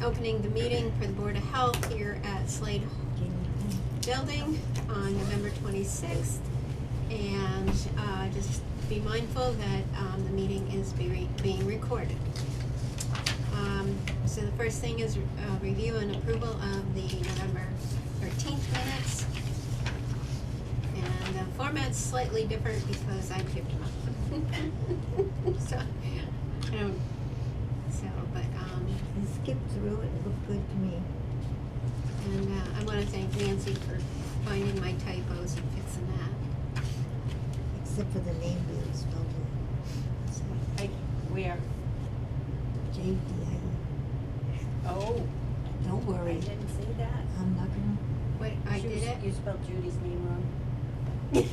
opening the meeting for the Board of Health here at Slade Building on November 26th. And just be mindful that the meeting is being recorded. So the first thing is review and approval of the November 13th minutes. And the format's slightly different because I typed them up. So, I don't, so, but, I skipped through it, it looked good to me. and I wanna thank Nancy for finding my typos and fixing that. Except for the name being spelled wrong. Where? J-D-I-E. Oh, Don't I worry, didn't see that. I'm not gonna, Wait, I did it? You spelled Judy's name wrong.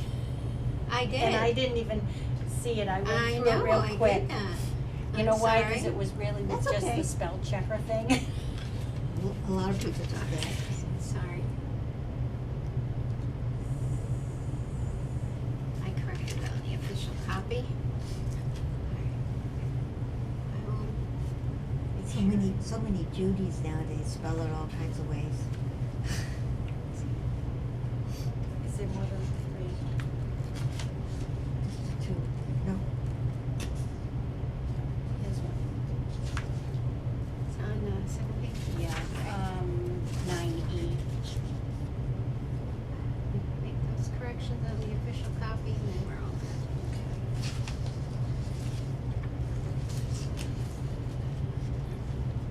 I did And it. I didn't even see it, I I went through know, it real I quick. did that. You I'm know why? sorry. Cause it was really That's just okay. the spell checker thing. a lot of people do that. Sorry. I corrected that on the official copy. I will make So many Judys nowadays spell it all kinds of ways. Is there more than three? Two, no, Here's one. It's on the second page. Yeah, 9E. Make those corrections on the official copy and then we're all good.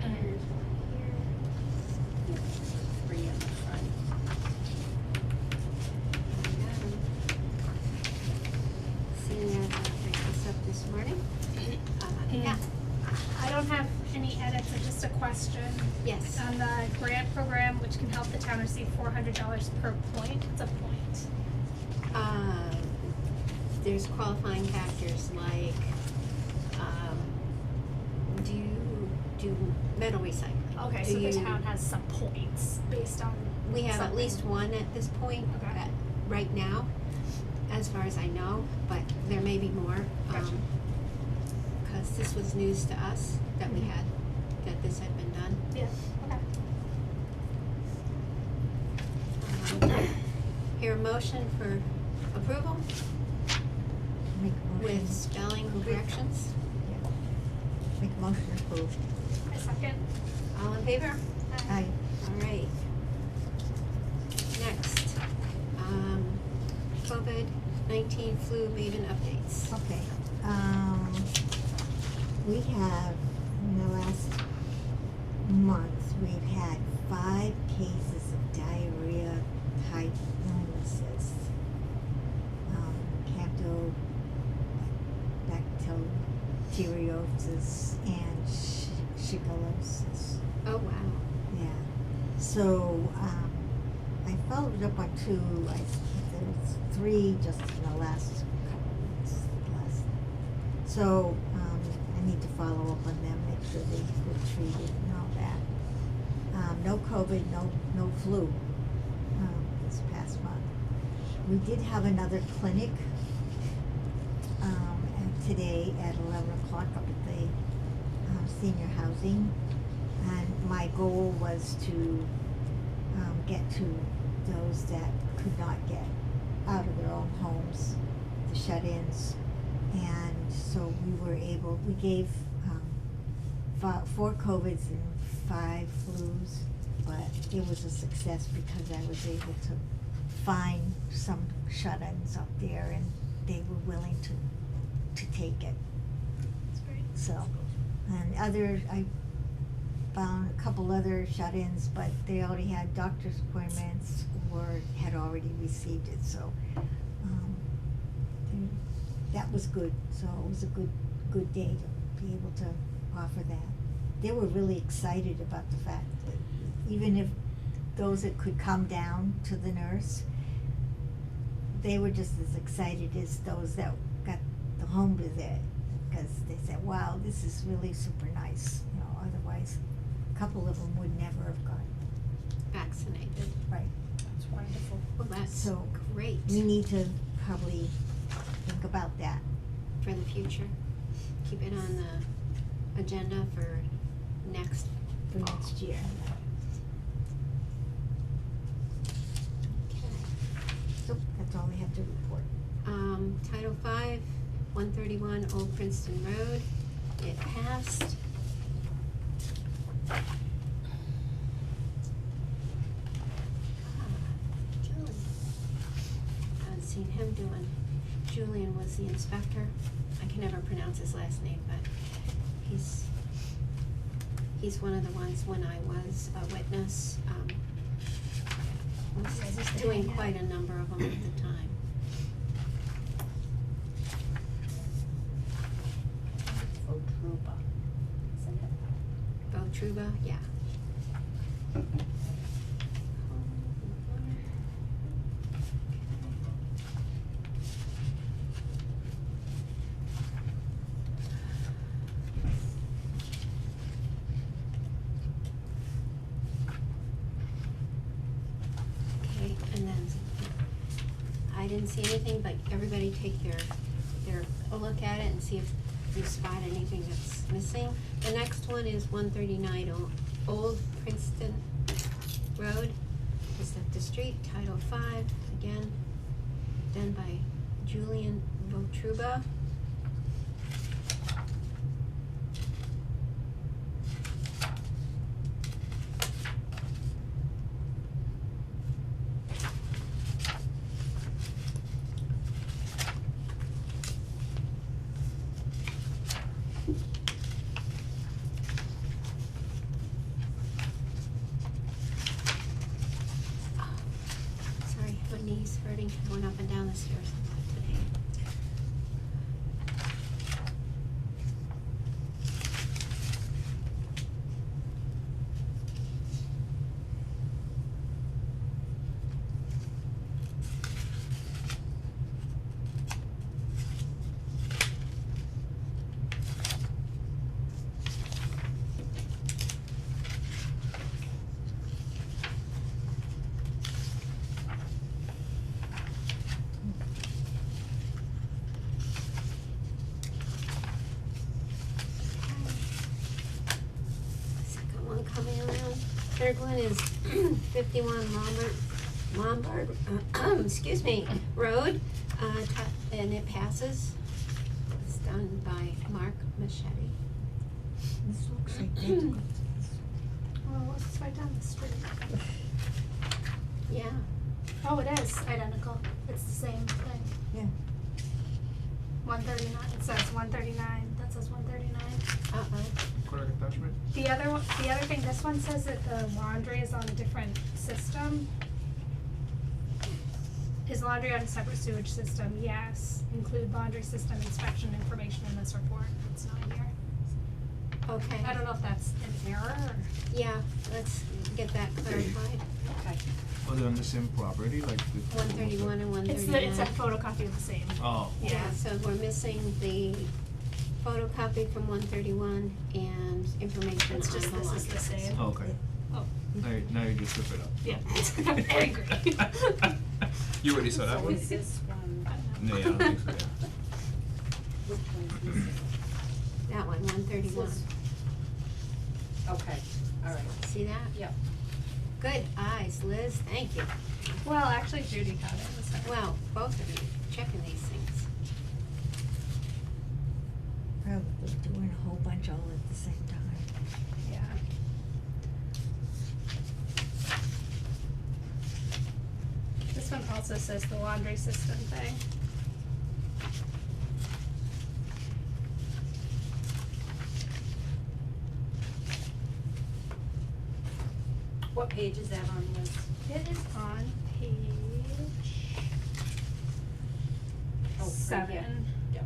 Here's one here. Three on the front. Seeing as I picked this up this morning. Yeah, I don't have any edits, it's just a question. yes. On the grant program, which can help the town receive $400 per point, it's a point. There's qualifying factors like, do you do metal recycling? Okay, Do so the you- town has some points based on We have at something. least one at this point, Okay. right now, as far as I know, but there may be more. Gotcha. Cause this was news to us that we had, that this had been done. Yeah, okay. Hear a motion for approval make a motion. with spelling corrections. Yeah. Make a motion to approve. A second. All in favor? Aye. All right. Next, COVID-19 flu maven updates. Okay, we have, in the last month, we've had 5 cases of diarrhea type illnesses. Campylobacteriosis and shigellosis. Oh, wow. Yeah, so, I followed up on 2, I think there's 3 just in the last couple of weeks, so, I need to follow up on them, make sure they were treated and all that. No COVID, no flu, this past month. We did have another clinic, today at 11 o'clock up at the, senior housing. And my goal was to get to those that could not get out of their own homes, the shut-ins. And so we gave 4 COVIDs and 5 flus, but it was a success because I was able to find some shut-ins up there and they were willing to take it. That's great. So, and I found a couple other shut-ins, but they already had doctor's appointments or had already received it, so, that was good. So it was a good day to be able to offer that. They were really excited about the fact that even if those that could come down to the nurse, they were just as excited as those that got the home visit, because they said, wow, this is really super nice, otherwise a couple of them would never have gotten Vaccinated. right. That's wonderful. Well, that's So, great We need to probably think about that. for the future. Keep it on the agenda for next for next year. Okay. So that's all we have to report. Title V, 131 Old Princeton Road, it passed. Julian. Haven't seen him doing. Julian was the inspector. I can never pronounce his last name, but he's one of the ones when I was a witness, was Yeah, just to doing hang out. quite a number of them at the time. Votruba, isn't it? Botruba, yeah. Okay, and then I didn't see anything, but everybody take a look at it and see if you spot anything that's missing. The next one is 139 Old Princeton Road, just up the street, Title V, again, done by Julian Votruba. Sorry, my knee's hurting, going up and down the stairs a lot today. Second one coming around. Third one is 51 Lombard, excuse me, Road, and it passes. It's done by Mark Machete. This looks identical. Well, it's right down the street. Yeah, Oh, it is identical. It's the same thing. Yeah. 139, it says 139, that says 139. Correct attachment? The other thing, this one says that the laundry is on a different system. Is laundry on a separate sewage system? Yes. Include laundry system inspection information in this report. It's not here. okay. I don't know if that's an error or. Yeah, let's get that clarified. Okay. Oh, they're on the same property, like the. 131 and 139. It's a photocopy of the same. Oh. Yeah, so we're missing the photocopy from 131 and information on It's the just, this is the same. Oh, okay. Oh, Now you just strip it up. yeah. I'm angry. You already saw that So one? is this one, No, yeah, I don't think so, yeah. which one's missing? That one, 131. This- Okay, all right, See that? yep. Good eyes, Liz, thank you. Well, actually Judy got it, so. Well, both of you checking these things. Probably doing a whole bunch all at the same time. Yeah. This one also says the laundry system thing. What page is that on, Liz? It is on page Oh, right here. 7. Yep.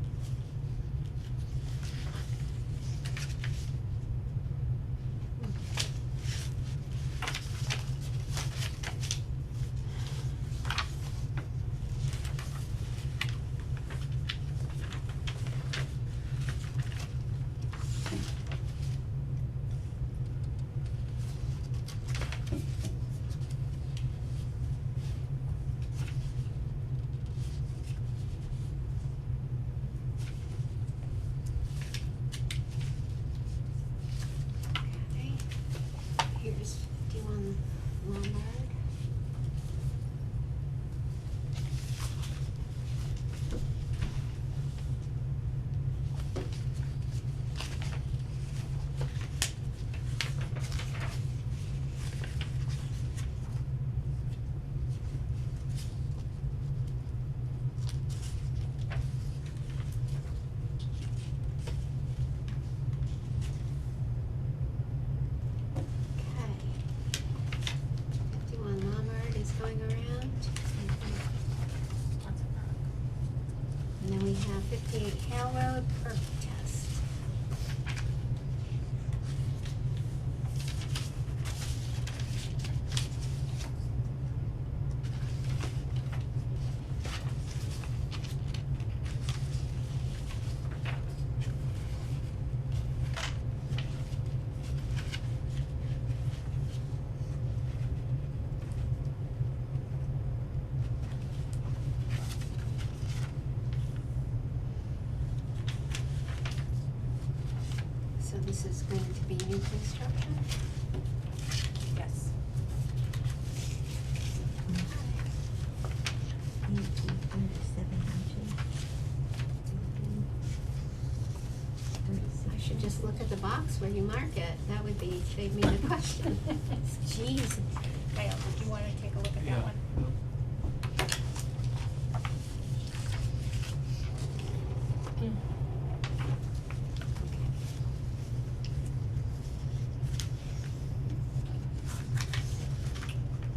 So this is going to be new construction? Yes. 36. I should just look at the box where you mark it, that would be, save me the question. Jeez. Kyle, did you wanna take a look at Yeah. that one?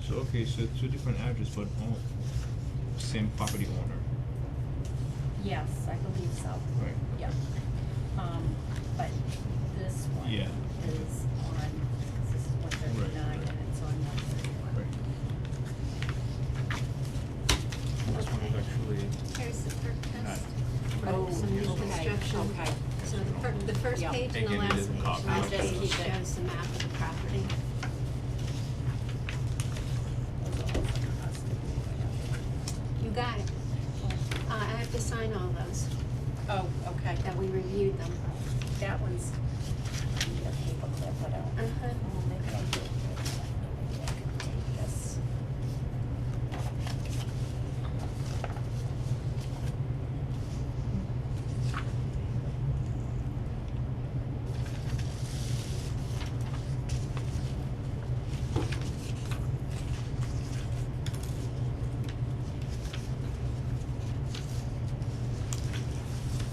So, okay, so two different addresses, but all same property owner, Yes, I believe so. right? Yep. But this one Yeah. is on, cause this is 139 right. and it's on 131. Right. This one is Okay. actually, Here's the perk test. Oh, Some new okay, construction. okay. So the first Yeah. page and the Again, it last is a page, copy. last I'll just page keep it. shows the map of the property. Those are all from us. You got it. I have to sign all those, Oh, okay. that we reviewed them. That one's, I need a paper clip, but I don't. Uh-huh. Oh, maybe I do. Maybe I could take this.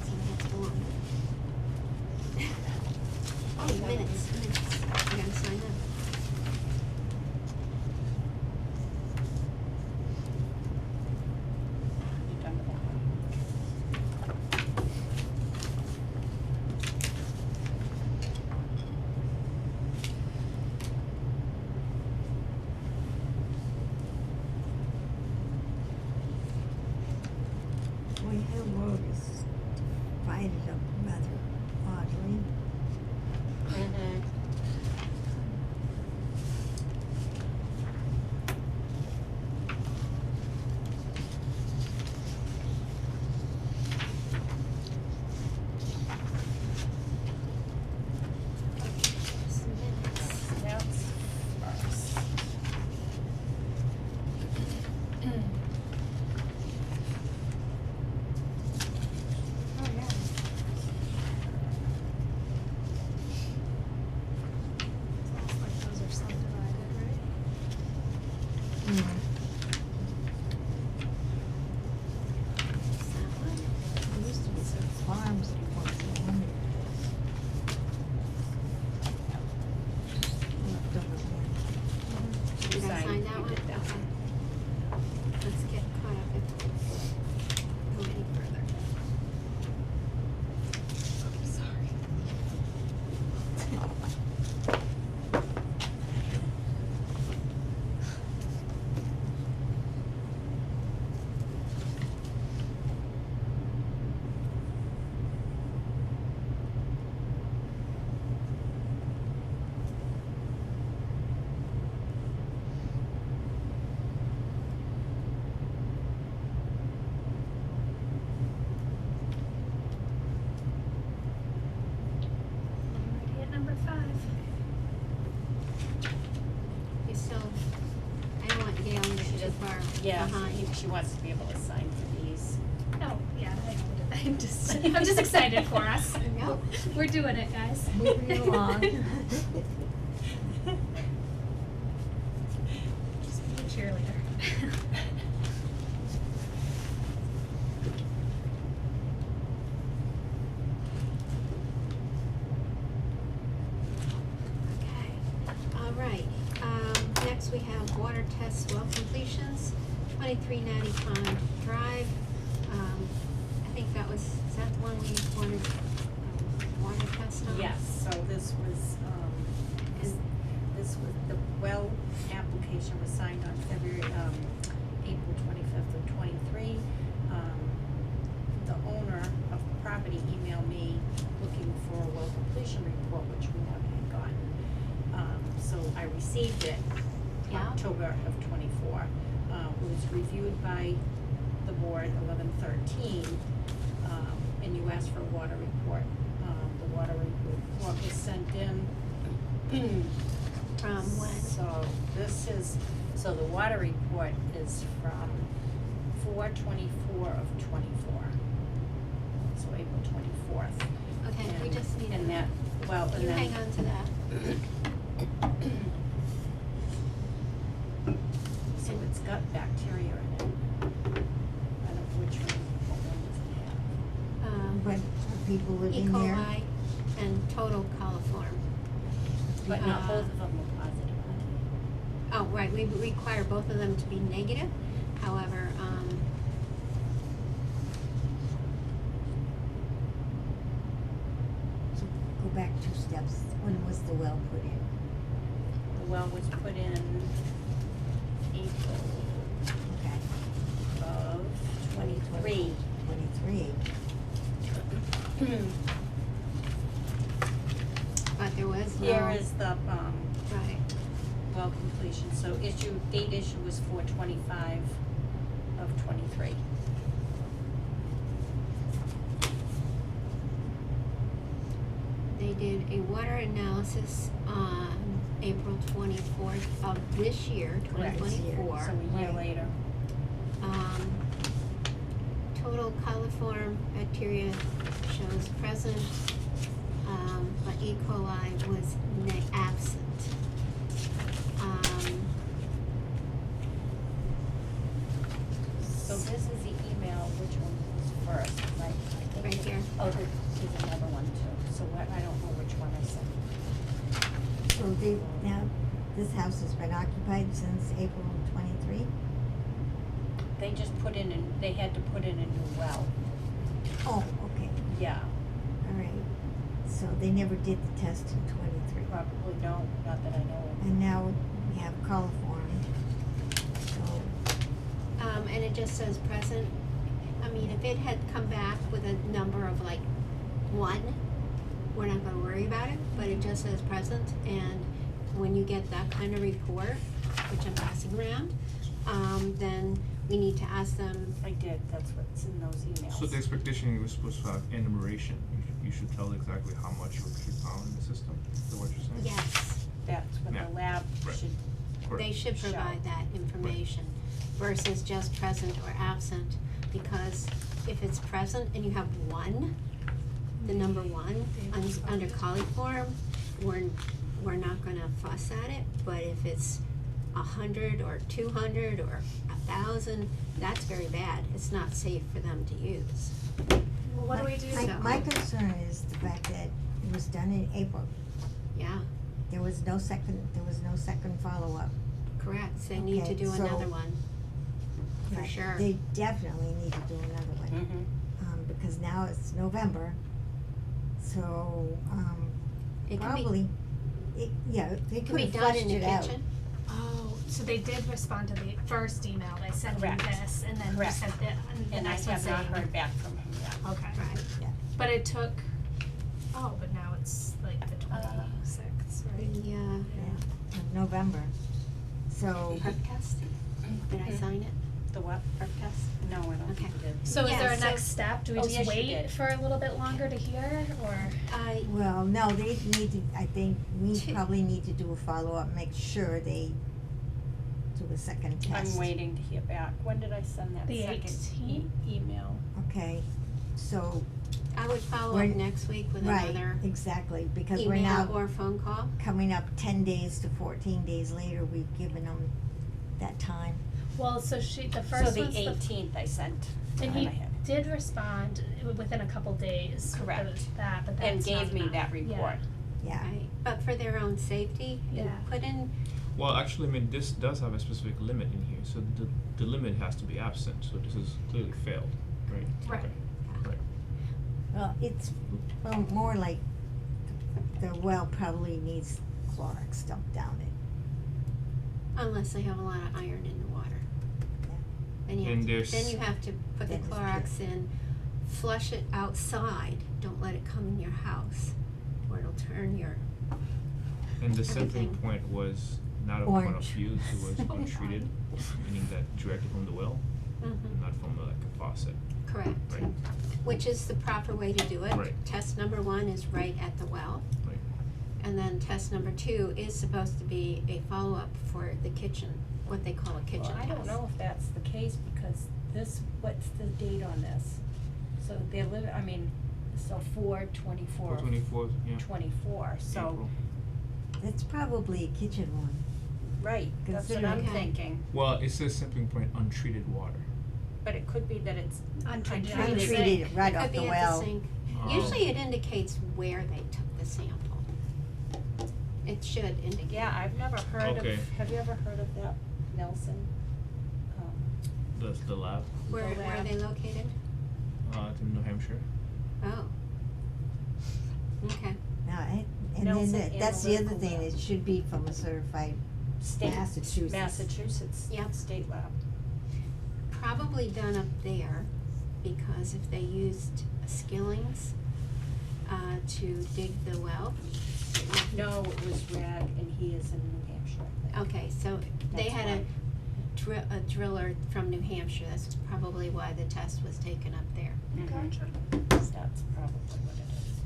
So that's one. Oh, minutes. I gotta sign them. You done with that one? Boy Hill Road is divided up rather oddly. Mm-hmm. That's first. Oh, yeah. Sounds like those are subdivided, right? There used to be some farms at one point. Left over there. You gotta Sign- sign that you one? did that Okay. one. Let's get caught up if go any further. Sorry. Already at number 5. You still, I don't want Gail to She get too doesn't- far Yeah, behind. she wants to be able to sign for these. Oh, yeah, I'm just excited for us. Yep. We're doing it, guys. Moving along. Just be a cheerleader. Okay, all right, next we have water test well completions, 23 Natty Pond Drive. I think that was, is that the one we wanted, water test on? Yes, so this was, this was, the well application was signed on April 25th of 23. The owner of the property emailed me looking for a well completion report, which we never had gotten. So I received it Yeah. October of 24. It was reviewed by the board 11/13, and you asked for a water report. The water report was From when? So this is, so the water report is from 4/24/24. So April 24th. Okay, we And- just need And to- that, well, and You then. hang on to that. So it's got bacteria in it. I don't know which one, what one does it have? But are people E. living there? coli and total coliform. But not Uh, both of them are positive, are Oh, right, we require both of them to be negative, however, So go back 2 steps. When was the well put in? they? The well was put in April Okay. of 23. 23. but there was no. Here is the, Right, well completion, so date issue was 4/25/23. they did a water analysis on April 24th of this year, Correct. 2024. So a year Right. later. Total coliform bacteria shows present, but E. coli was absent. So this is the email, which one was first, right? I think Right it- here. Oh, there's another one too, so what, I don't know which one I sent. So now, this house has been occupied since April 23? They just put in, they had to put in a new well, Oh, okay, yeah, all right. So they never did the test in 23. probably no, not that I know of. And now we have coliform. So, And it just says present. I mean, if it had come back with a number of like 1, we're not gonna worry about it, but it just says present, and when you get that kind of report, which I'm passing around, then we need to ask them, I did, that's what's in those emails. So the expectation you were supposed to have enumeration, you should tell exactly how much you actually found in the system, is that what you're saying? yes, That's what Yeah. the lab Right. should, Correct. they should Show. provide that information versus just present or absent, because if it's present and you have 1, the number 1 under coliform, we're not gonna fuss at it, but if it's 100 or 200 or 1,000, that's very bad. It's not safe for them to use. Well, what do we do? My concern is the fact that it was done in April. Yeah, There was no second follow-up. correct. So they need to Okay, do so- another one, for Yeah, sure. They definitely need to do another one. mhm. Because now it's November. So, It can be, probably, they it can could be have done flushed in the it out. kitchen. Oh, so they did respond to the first email by sending Correct. this, and then we Correct. sent the And I next one have not saying. heard back from him yet. Okay. Right. Yeah. But it took, but now it's like the 26th, right? The Yeah, of November. So, perk test. Did I sign it? The what? Perk test. No, I don't Okay. think you did. So is Yeah, there a so- next step? Do we Oh, just yes, you wait did. for a little bit longer to hear, or? well, no, they need to, I think, we Two- probably need to do a follow-up, make sure they do a second test. I'm waiting to hear back. When did I send that The second 18th? email? Okay, so, I would follow We're- up next week with right, another exactly, because we're email now or phone call. coming up 10 days to 14 days later, we've given them that time. Well, so the So first the one's the 18th I sent. And I he had- did respond within a couple days. with Correct. That, but And that's not gave me enough. that report. Yeah, Right, but for their own safety, you Yeah. put in, Well, actually, I mean, this does have a specific limit in here, so the limit has to be absent, so this is clearly failed, right? Right. Okay, right. well, it's, more like the well probably needs Clorox dumped down it. unless they have a lot of iron in the water. Yeah. Then you And have to, there's- then you have to put the That is Clorox in, flush it outside, don't let it come in your house, or it'll turn your, And the sampling Everything. point was not a point of Orange. use, it was Oh, untreated, meaning that directly from the well, mhm, not from like a faucet, correct. right? Which is the proper way to do it. Right. Test number 1 is right at the well, Right. and And then test number 2 is supposed to be a follow-up for the kitchen, what they call a kitchen Well, I test. don't know if that's the case, because this, what's the date on this? So they're I mean, so 4/24. 24th, yeah. 24, so, April. It's probably a kitchen one. right, that's what I'm Considering- thinking, Well, it says sampling point untreated water. but it could be that it's Untreated. untreated. Untreated, right It off could the be at well. the sink. Oh. Usually it indicates where they took the sample. It should indicate. Yeah, I've never heard Okay. of, have you ever heard of that, Nelson? The lab, Where the are lab. they located? it's in New Hampshire. Oh. Okay. And Nelson then that's the other Analytical thing, Lab. it should be from a certified State, Massachusetts. Massachusetts Yep. State Lab. Probably done up there, because if they used Skillings, to dig the well. it might be- No, it was Rag, and he is in New Hampshire, I think. Okay, so they That's had why. a driller from New Hampshire, that's probably why the test was taken up there. Gotcha. That's probably what it is.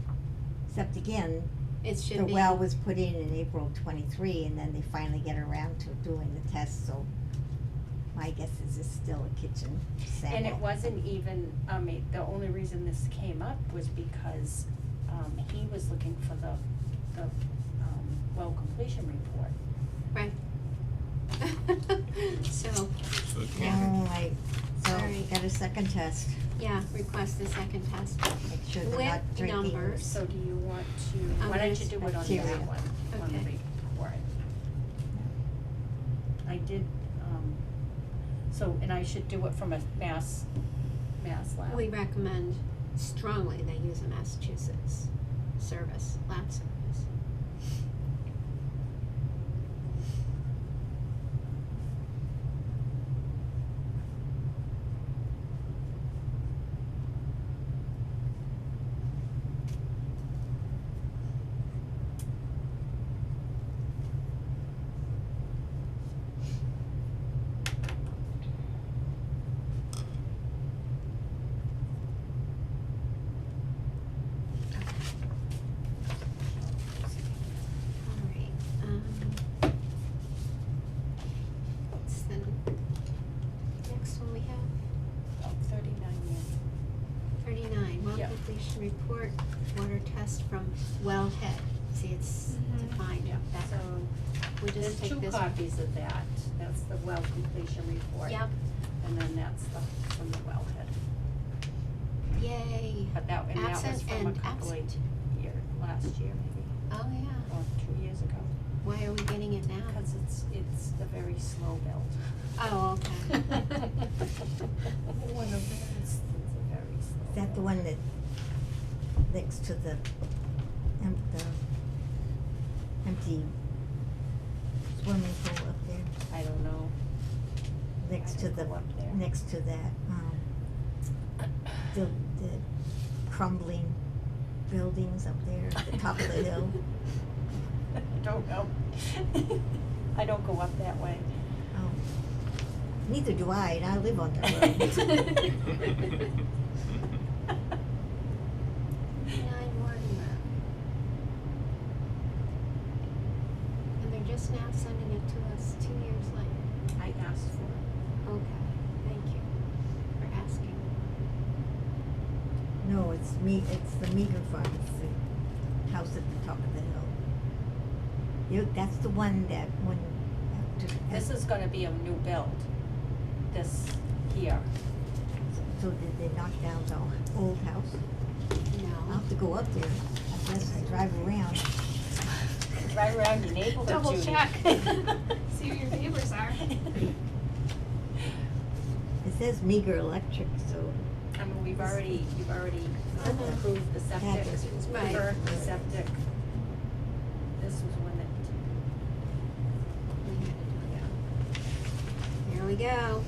Except again, It should the be. well was put in April 23, and then they finally get around to doing the test, so my guess is it's still a kitchen sample. And it wasn't even, the only reason this came up was because, he was looking for the well completion report. Right. So, So it Yeah. can't, Alright, so Alright. got a second test, yeah, request a second test. make sure they're With not drinking. numbers. So do you want to, I'm why don't gonna you do it on bacteria. that one, on the Okay. report? I did, and I should do it from a mass lab? We recommend strongly they use a Massachusetts lab service. Alright, what's the next one we have? Oh, 39 years. 39, well Yep. completion report, water test from wellhead. See, it's Mhm. defined Yeah, that. so We there's just take two this. copies of that, that's the well completion report. Yep, And then that's from the wellhead, yay. but that was Absent from a and couple of absent. last year maybe, Oh, yeah. or 2 years ago. Why are we getting it now? Because it's a very slow build. Oh, okay. One of those, it's a very slow Is that the build. one that, next to the empty swimming pool up there? I don't know. Next I to don't the, go up there. next to that, the crumbling buildings up there at the top of the hill. I don't know. I don't go up that way. Oh, neither do I, and I live on that road. 39 Morgan Road. And they're just now sending it to us 2 years later. I asked for it. Okay, thank you for asking. No, it's the Meager Farm, it's the house at the top of the hill. That's the one that when, This is gonna be a new build, this here. so did they knock down the old house? I'll No. have to go up there, I guess, and drive around. Drive around your neighborhood, Double Judy. check. See who your neighbors are. It says Meager Electric, so I mean, you've already Uh-huh. approved the septic, Address was Right. confirmed the septic. This was one that, Here we go.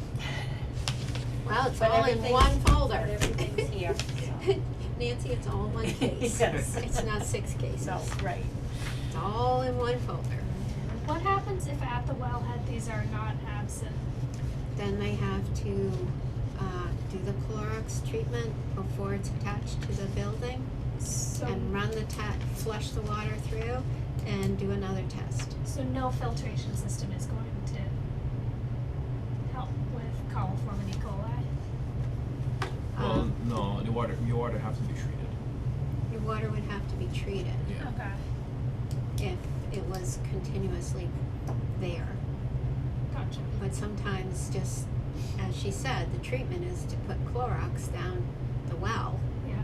Wow, it's But all in everything's- one folder. but everything's here, so. Nancy, it's all one case. Yes. It's not 6 cases. No, right. It's all in one folder. What happens if at the wellhead these are not absent? Then they have to do the Clorox treatment before it's attached to the building So and run the flush the water through, and do another test. So no filtration system is going to help with coliform and E. coli? Well, no, your water have to be treated. Your water would have to be treated Yeah. Okay, if it was continuously there. gotcha. But sometimes, just as she said, the treatment is to put Clorox down the well Yeah.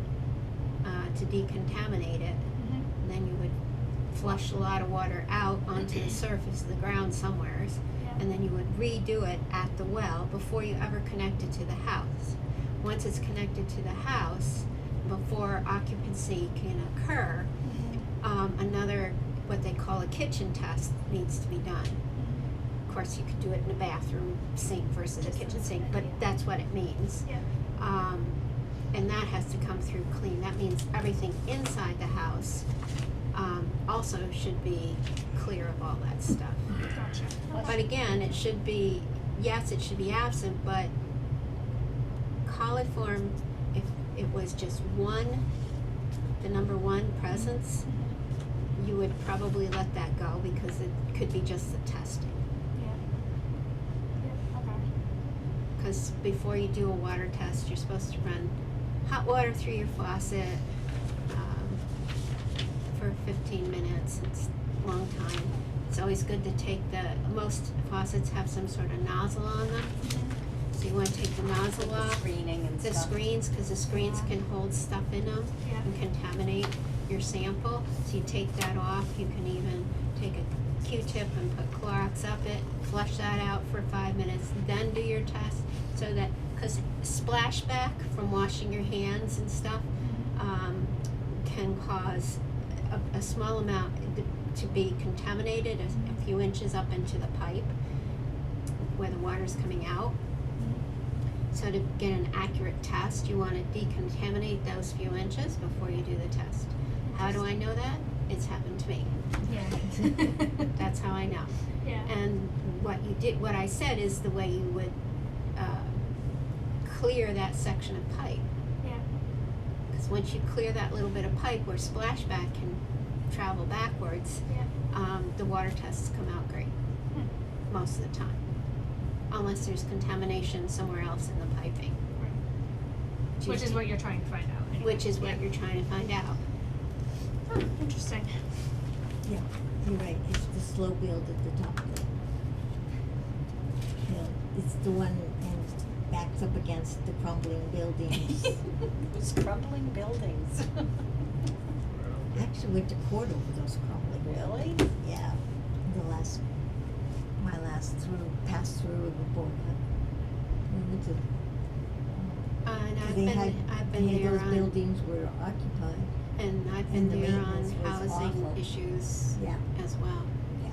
to decontaminate it. Mhm. And then you would flush a lot of water out onto the surface of the ground somewheres, Yeah. and then you would redo it at the well before you ever connect it to the house. Once it's connected to the house, before occupancy can occur, Mhm. another, what they call a kitchen test, needs to be done. Mhm. Of course, you could do it in a bathroom sink versus a Just kitchen as sink, good, but yeah. that's what it means. Yeah. And that has to come through clean. That means everything inside the house also should be clear of all that stuff. Gotcha. But again, it should be, yes, it should be absent, but coliform, if it was just one, the number one presence, Mhm. you would probably let that go because it could be just the testing. Yeah. Yeah, okay. Because before you do a water test, you're supposed to run hot water through your faucet for 15 minutes. It's a long time. It's always good to take most faucets have some sort of nozzle on them. So you want to take the nozzle The off. screening and The stuff. screens, because the screens Yeah. can hold stuff in them Yeah. and contaminate your sample. So you take that off. You can even take a Q-tip and put Clorox up it, flush that out for 5 minutes, then do your test. So that, because splashback from washing your hands and stuff can cause a small amount to be contaminated, a few inches up into the pipe where the water's coming out. So to get an accurate test, you want to decontaminate those few inches before you do the test. How do I know that? It's happened to me. Yeah. That's how I know. Yeah. And what I said is the way you would clear that section of pipe. Yeah. Because once you clear that little bit of pipe where splashback can travel backwards, Yeah. the water tests come out great most of the time. Unless there's contamination somewhere else in the piping. Which is what you're trying to find out. Anyway. Which is what you're trying to find out. Oh, interesting. Yeah, you're right, it's the slow build at the top of the hill. It's the one and backs up against the crumbling buildings. Those crumbling buildings. Actually went to court over those crumbling Really? buildings. Yeah, my last pass through of the board. We went to, And I've they been, had, I've been there those on, buildings were occupied. and I've and been the there on maintenance was housing awful. issues Yeah. as well. Yeah.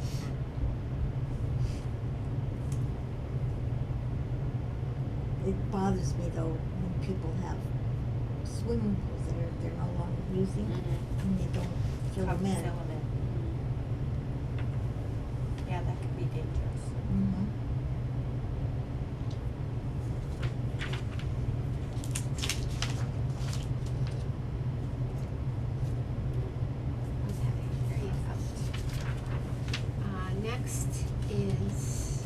It bothers me though when people have swimming pools that they're no longer using and they don't fill them in. Yeah, that could be dangerous. Mhm. Okay, there you go. Next is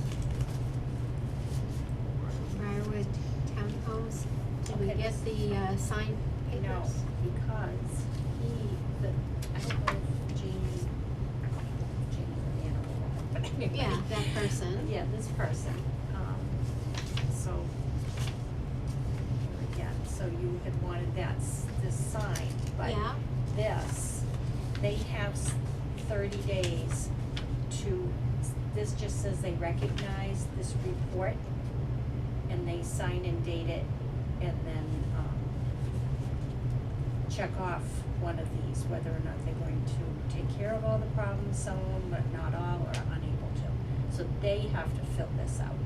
Briarwood Townhomes. Did we Okay, get the signed papers? No, because I don't know if Jean's the animal woman, but anyway. Yeah, that person. Yeah, this person, so, again, so you had wanted this signed, but Yeah. this, they have 30 days to, this just says they recognize this report, and they sign and date it, and then, check off one of these, whether or not they're going to take care of all the problems, some of them, but not all, or unable to. So they have to fill this out.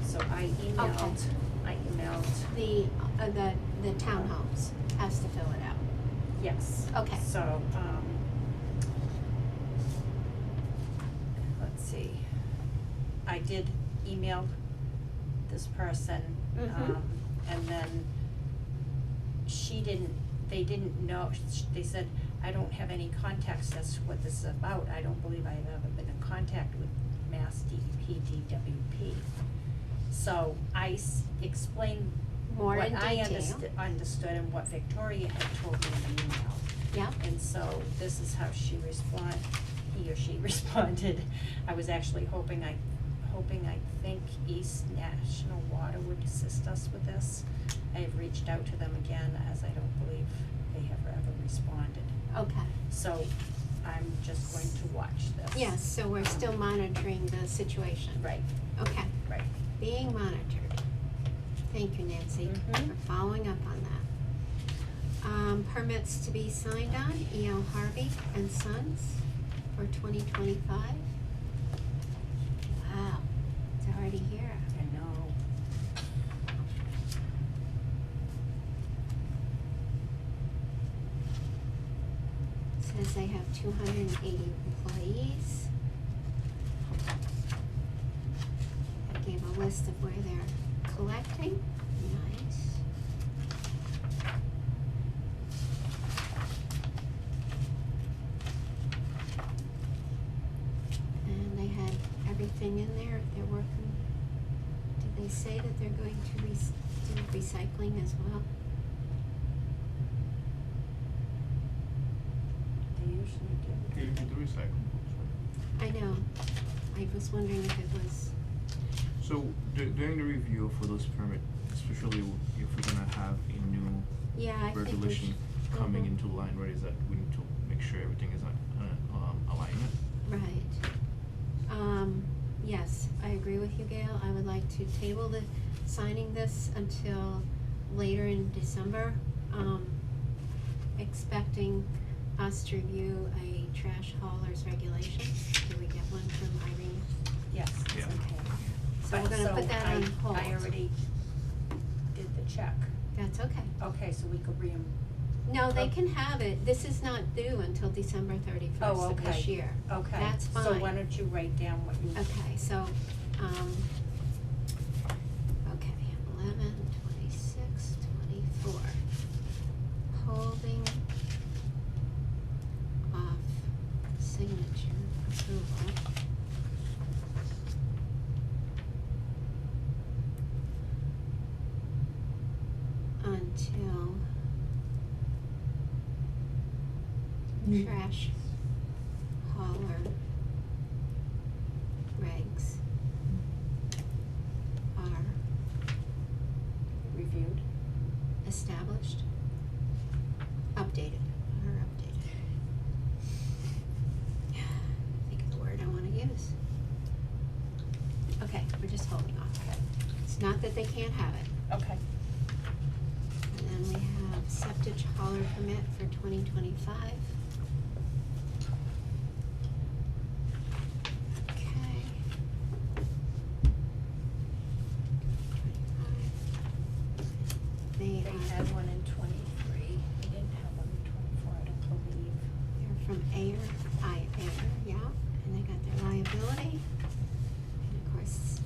So I emailed, The townhomes has to fill it out. yes. Okay. So, let's see. I did email this person, Mhm. and then they didn't know, they said, I don't have any context as to what this is about. I don't believe I've ever been in contact with Mass DEP, DWP. So I explained More what in I detail. understood and what Victoria had told me in the email. Yep. And so this is how he or she responded. I was actually hoping I think East National Water would assist us with this. I have reached out to them again, as I don't believe they have ever responded. Okay. So I'm just going to watch this. Yes, so we're still monitoring the situation. Right, Okay, right. being monitored. Thank you, Nancy, Mhm. for following up on that. Permits to be signed on, E.L. Harvey and Sons for 2025. Wow, it's already here. I know. Says they have 280 employees. I gave a list of where they're collecting. Nice. And they had everything in there. They're working. Did they say that they're going to do recycling as well? They usually do. You can do recycling. I know. I was wondering if it was. So during the review for those permits, especially if we're gonna have a new Yeah, I think we regulation should. coming Mhm. into line, right, is that we need to make sure everything is on alignment. Right. Yes, I agree with you, Gail. I would like to table the signing this until later in December. Expecting us to review a trash haulers regulation. Did we get one from Irene? Yes. Yeah. Okay. So we're gonna put that on hold. I already did the check. That's okay. Okay, so we could No, they Oh. can have it. This is not due until December 31st Oh, of this okay. year. okay. That's So fine. why don't you write down what you. Okay, so, okay, 11, 26, 24. Holding off signature approval. Until Mm. trash hauler regs are Reviewed. established, updated, or updated. Think of the word I wanna use. Okay, we're just holding off. It's not that they can't have it. Okay. And then we have septic hauler permit for 2025. Okay. 25. They They are, had one in 23. They didn't have one in 24, I don't believe. they're from Ayer, yeah, and they got their liability. And of course,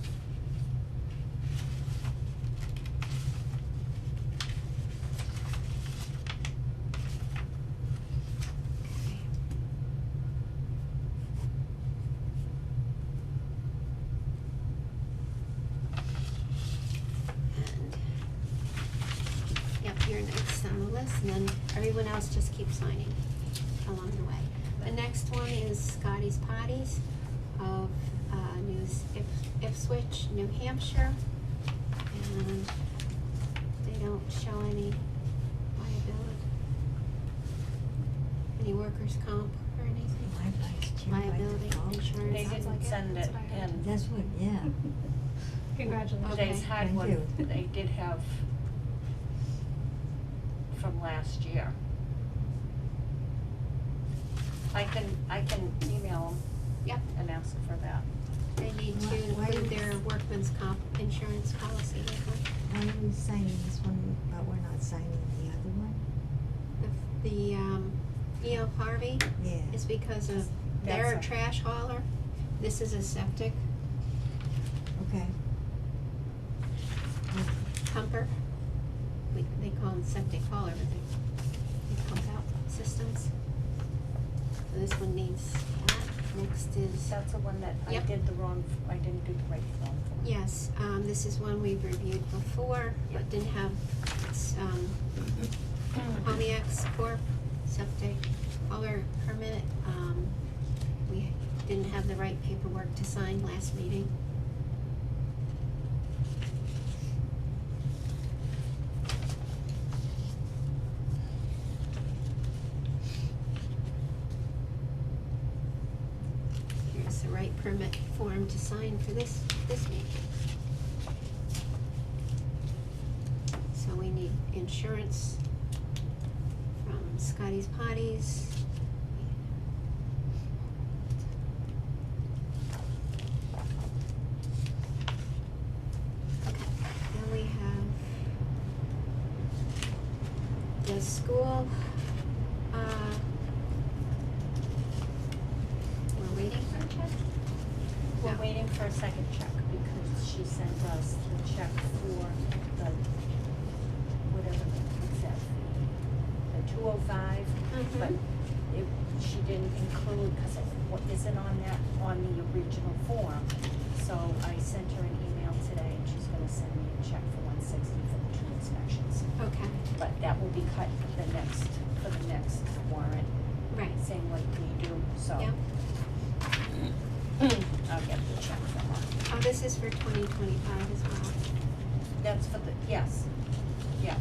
okay. And, yep, you're next on the list, and then everyone else just keeps signing along the way. The next one is Scotty's Potties of, Ipswich, New Hampshire. And they don't show any liability, any workers' comp or anything, liability insurance. They sounds didn't like it. send That's it what I heard. in. That's what, yeah. Congratulations. Okay. Today's had Thank one, you. they did have from last year. I can email them Yep, and ask for that. they need to Why- include their workman's comp insurance policy with them. Why are we signing this one, but we're not signing the other one? The E.L. Harvey Yeah. is because of their That's a- trash hauler. This is a septic Okay. pumper. They call them septic hauler, but they pump out systems. So this one needs that. Next is, That's the one that I Yep. did the wrong, I didn't do the right form for. yes, this is one we've reviewed before, but didn't have, it's, Homiex Corp. Septic color permit. We didn't have the right paperwork to sign last meeting. Here's the right permit form to sign for this meeting. So we need insurance from Scotty's Potties. Okay, then we have the school, we're waiting for a check? We're No. waiting for a second check because she sent us the check for the, whatever the exact fee, the 205, but Mhm. she didn't include, cause what isn't on that, on the original form. So I sent her an email today and she's gonna send me a check for 160 for the 2 inspections. Okay, But that will be cut for the next warrant, right, same like we do, so. yeah. I'll get the check from her. Oh, this is for 2025 as well. That's for the, yes, yeah,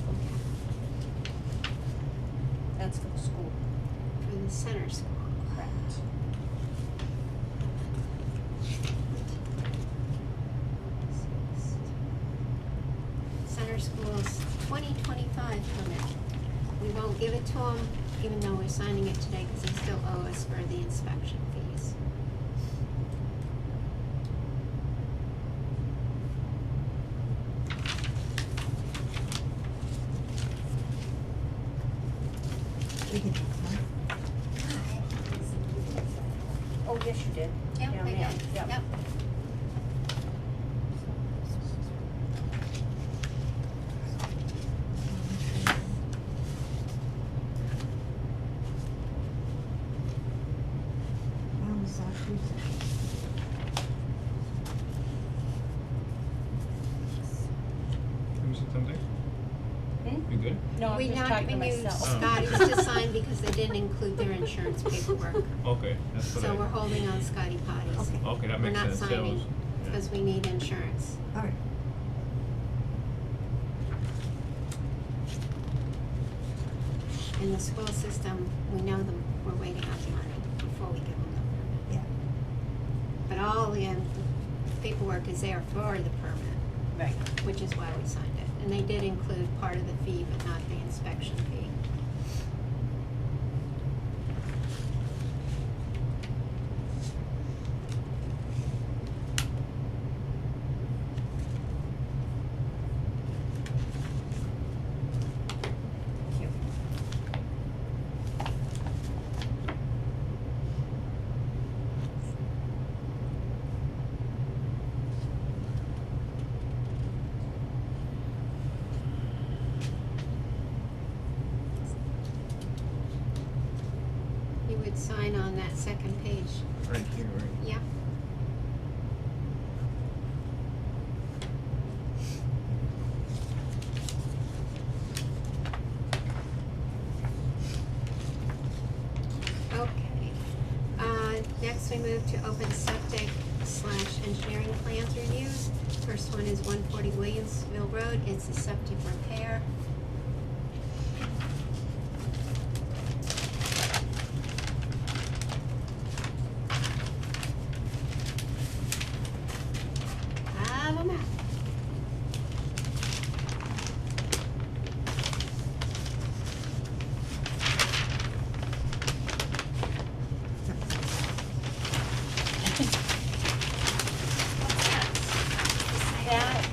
Okay. that's for the school, For the center school. correct. Center School's 2025 permit. We won't give it to them, even though we're signing it today, because they still owe us for the inspection fees. We can have one. Oh, yes, you did. Yep, Down I there, did. yep. Yep. Well, we saw Tuesday. You missing something? Hmm? You good? No, I'm We just not talking to renewed myself. Oh. Scotty's to sign because they didn't include their insurance paperwork. Okay, that's what So we're holding on Scotty Potties. Okay. Okay, that makes sense. We're That not signing, was- yeah. because we need insurance. All right. In the school system, we know them, we're waiting on the money before we give them the permit. Yeah. But all the paperwork is there for the permit, Right. which is why we signed it. And they did include part of the fee, but not the inspection fee. Thank you. You would sign on that second page. Right here, right? Yep. Okay. Next we move to open septic / engineering plans reviews. First one is 140 Williamsville Road. It's a septic repair. Have a map. That,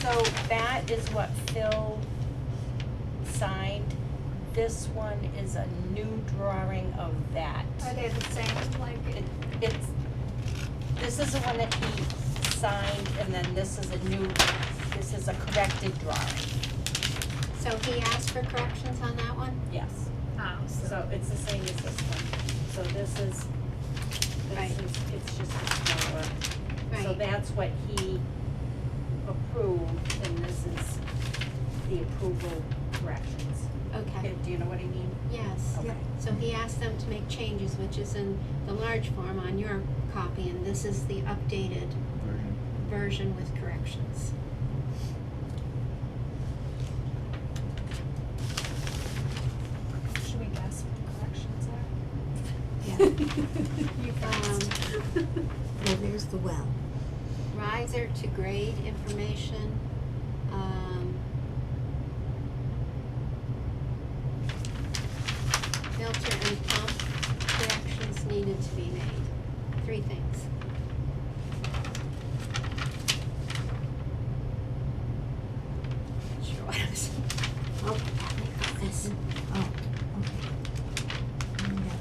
so that is what Phil signed. This one is a new drawing of that. Are they the same, like, It's, this is the one that he signed, and then this is this is a corrected drawing, So he asked for corrections on that one? yes. Oh, So it's the same as this one. So Right. it's just a smaller. So Right. that's what he approved, and this is the approval corrections. Okay. Do you know what I mean? Yes. Okay. So he asked them to make changes, which is in the large form on your copy, and this is the updated version with corrections. should we guess what the corrections are? Yeah. You first. Well, there's the well. Riser to grade information, filter and pump corrections needed to be made. 3 things. Not sure what I was, oh, I got this. Oh, okay. And that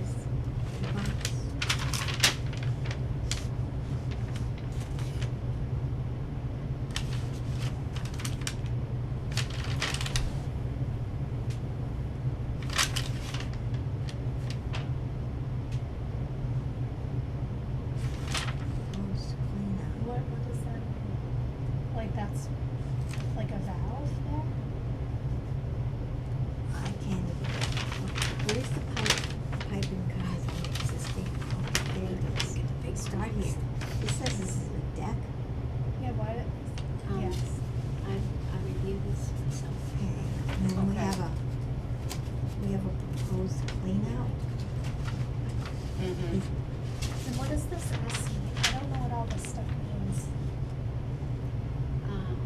is the box. Close, clean out. What does that mean? Like that's like a valve there? I can't even, where's the piping comes on existing? Oh, there it is. Big start here. It says this is a deck. Yeah, why did, yes. I reviewed this myself. Okay, and then we Okay. have a proposed clean out. Mm-hmm. And what does this S mean? I don't know what all this stuff means. Um,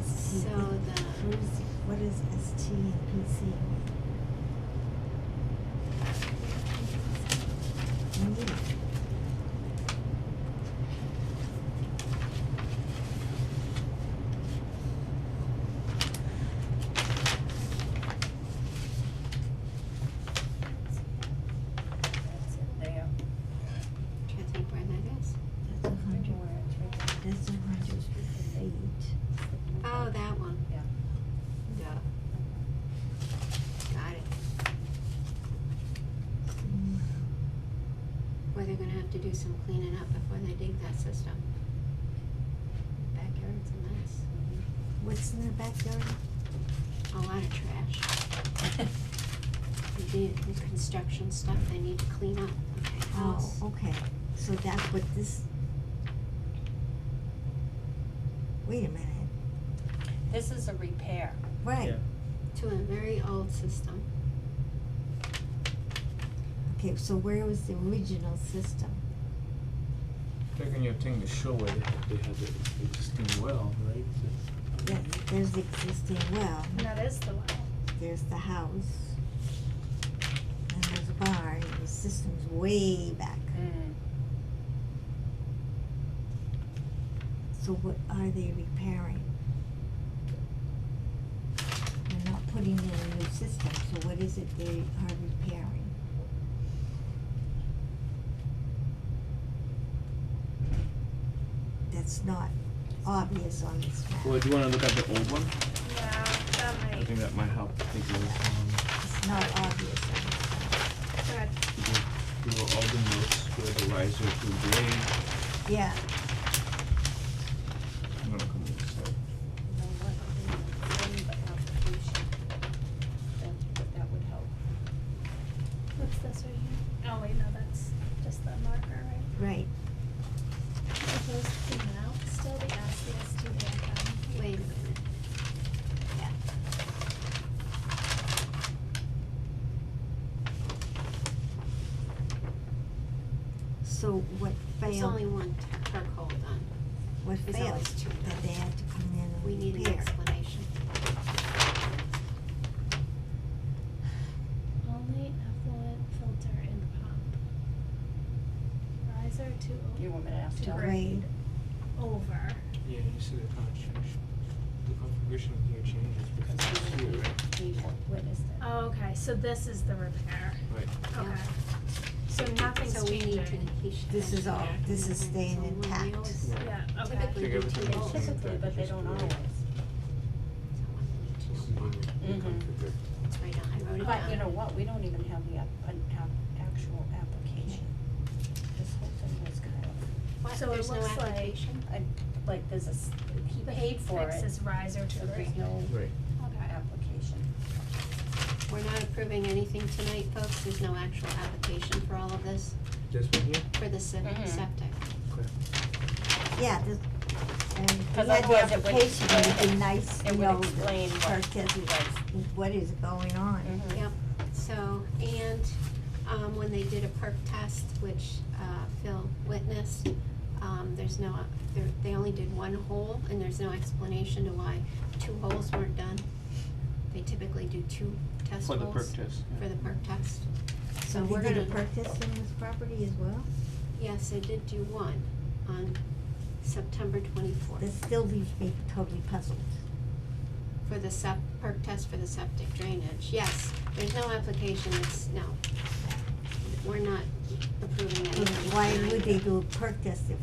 ST. So the- What is ST and PC mean? I need it. That's it there. trying to think where that is. That's 100, Where it's right there. that's 100 feet. Oh, that one. Yeah. Duh. Got it. Where they're gonna have to do some cleaning up before they dig that system. Backyard's a mess. What's in the backyard? A lot of trash. The construction stuff they need to clean up. Okay, house. Oh, okay, so that's what this. Wait a minute, This is a repair. right, To a very old system. okay, so where was the original system? Taking your thing to show where they had the existing well, right? Yeah, there's the existing well, And that is the well. there's the house. And there's a barn, and the system's way back. Mm. So what are they repairing? They're not putting in a new system, so what is it they are repairing? That's not obvious on this map. Well, do you wanna look at the old one? Yeah, that I might. think that might help take you, It's not obvious on this map. Good. do all the notes for the riser to grade. Yeah, I'm gonna come this side. You know what, in the application, that would help. What's this right here? Oh wait, no, that's just the marker, right? right. Proposed clean out, still the S, the S, T, the F, M. Wait a minute. Yeah. So what There's failed, only one charcoal done. what there's failed, always two that they done. had to come in and We need an repair? explanation. Only effluent filter and pump. Riser You want me to ask to John? grade over. Yeah, you see the kind of change, the configuration here changes because it's here, right? He witnessed it. Oh, okay, so this is the repair. Right. Okay. So nothing's So we need to, changing. he should. This is all- mention that. this is staying So when we intact. always- Yeah. Yeah, okay. Typically Take do everything two else. rolls. Typically, but they don't always. Mhm. It's right on, I wrote it down. But you know what, we don't even have the actual application. This whole thing was kind of, What, So it there's no looks like- application? like there's he paid for Fix it, this riser to so three. there's no Right. Okay. application. We're not approving anything tonight, folks, there's no actual application for all of this, This one here? for the Mhm. septic. Okay. Yeah, this, and if we 'Cause had the otherwise it would application, it would be explain- nice, it you would know, explain what first as you guys- what is going on. Mhm. Yep, so, and, when they did a perk test, which, Phil witnessed, there's no, they only did one hole, and there's no explanation to why 2 holes weren't done. They typically do 2 test For holes. the perk test, yeah. For the perk test. So So we're they gonna. did a perk test in this property as well? Yes, they did do one on September 24th. That still leaves me totally puzzled. For the perk test for the septic drainage, yes, there's no application, it's, no. We're not approving So anything why tonight. would they do a perk test if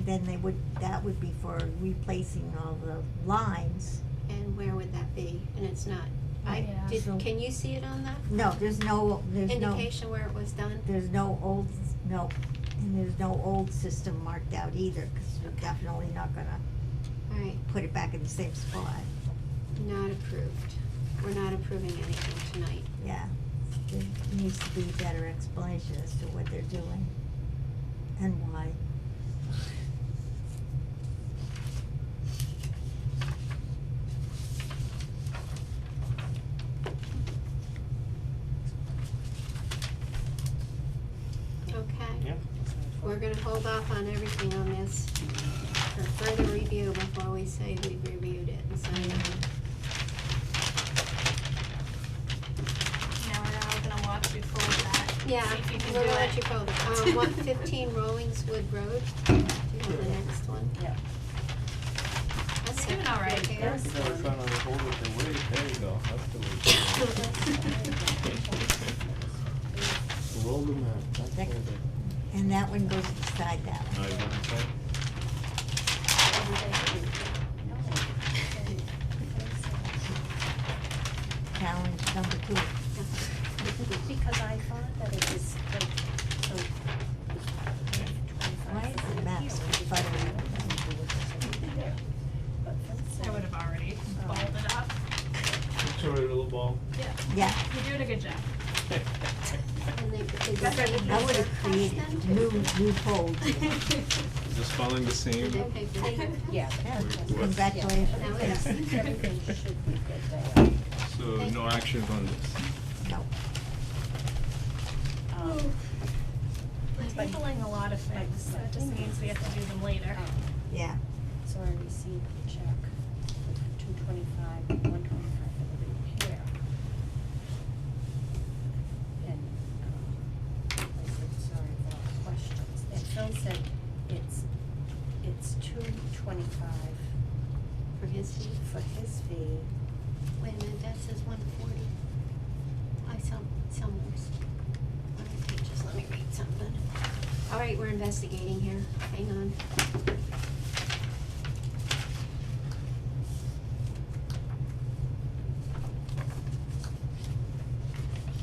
then they would, that would be for replacing all the lines? And where would that be? And it's not, Yeah. So- can you see it on that No, there's no, indication where it was done? there's no old, and there's no old system marked out either, cause you're Okay. definitely not gonna Alright, put it back in the same spot. not approved. We're not approving anything tonight. Yeah, there needs to be a better explanation as to what they're doing and why. Okay? Yeah. We're gonna hold off on everything on this for further review before we say we've reviewed it and signed it. Now we're gonna watch you pull that. Yeah, See if you can we'll do let it. you go. 115 Rollingswood Road, do you have the next one? Yeah. That's You're doing all right. okay. Yes. They were trying to hold it their way, there you go, that's the way. Roll the map, that's That- what it And that one goes beside that is. one. Now you want to say? Challenge number 2. Because I thought that it was like, so. Why is the map so buttery? I would have already balled it up. Show it a little ball. Yeah. Yeah, You're doing a good job. And they That's right. pay I would for have their created tax new folds. Is this following the then? same? Did they pay for their tax? Yeah. Yeah, What? congratulations. Now Yes, it's- everything should be good there. So no action on this. No. We're tabling a lot of things, so it just means we have to do them later. Yeah. So I received a check for $225, $125 for the repair. And, I said, sorry about questions. And Phil said it's $225 For his fee? for his fee. Wait a minute, that says 140. I some moves. Just let me read something. All right, we're investigating here. Hang on.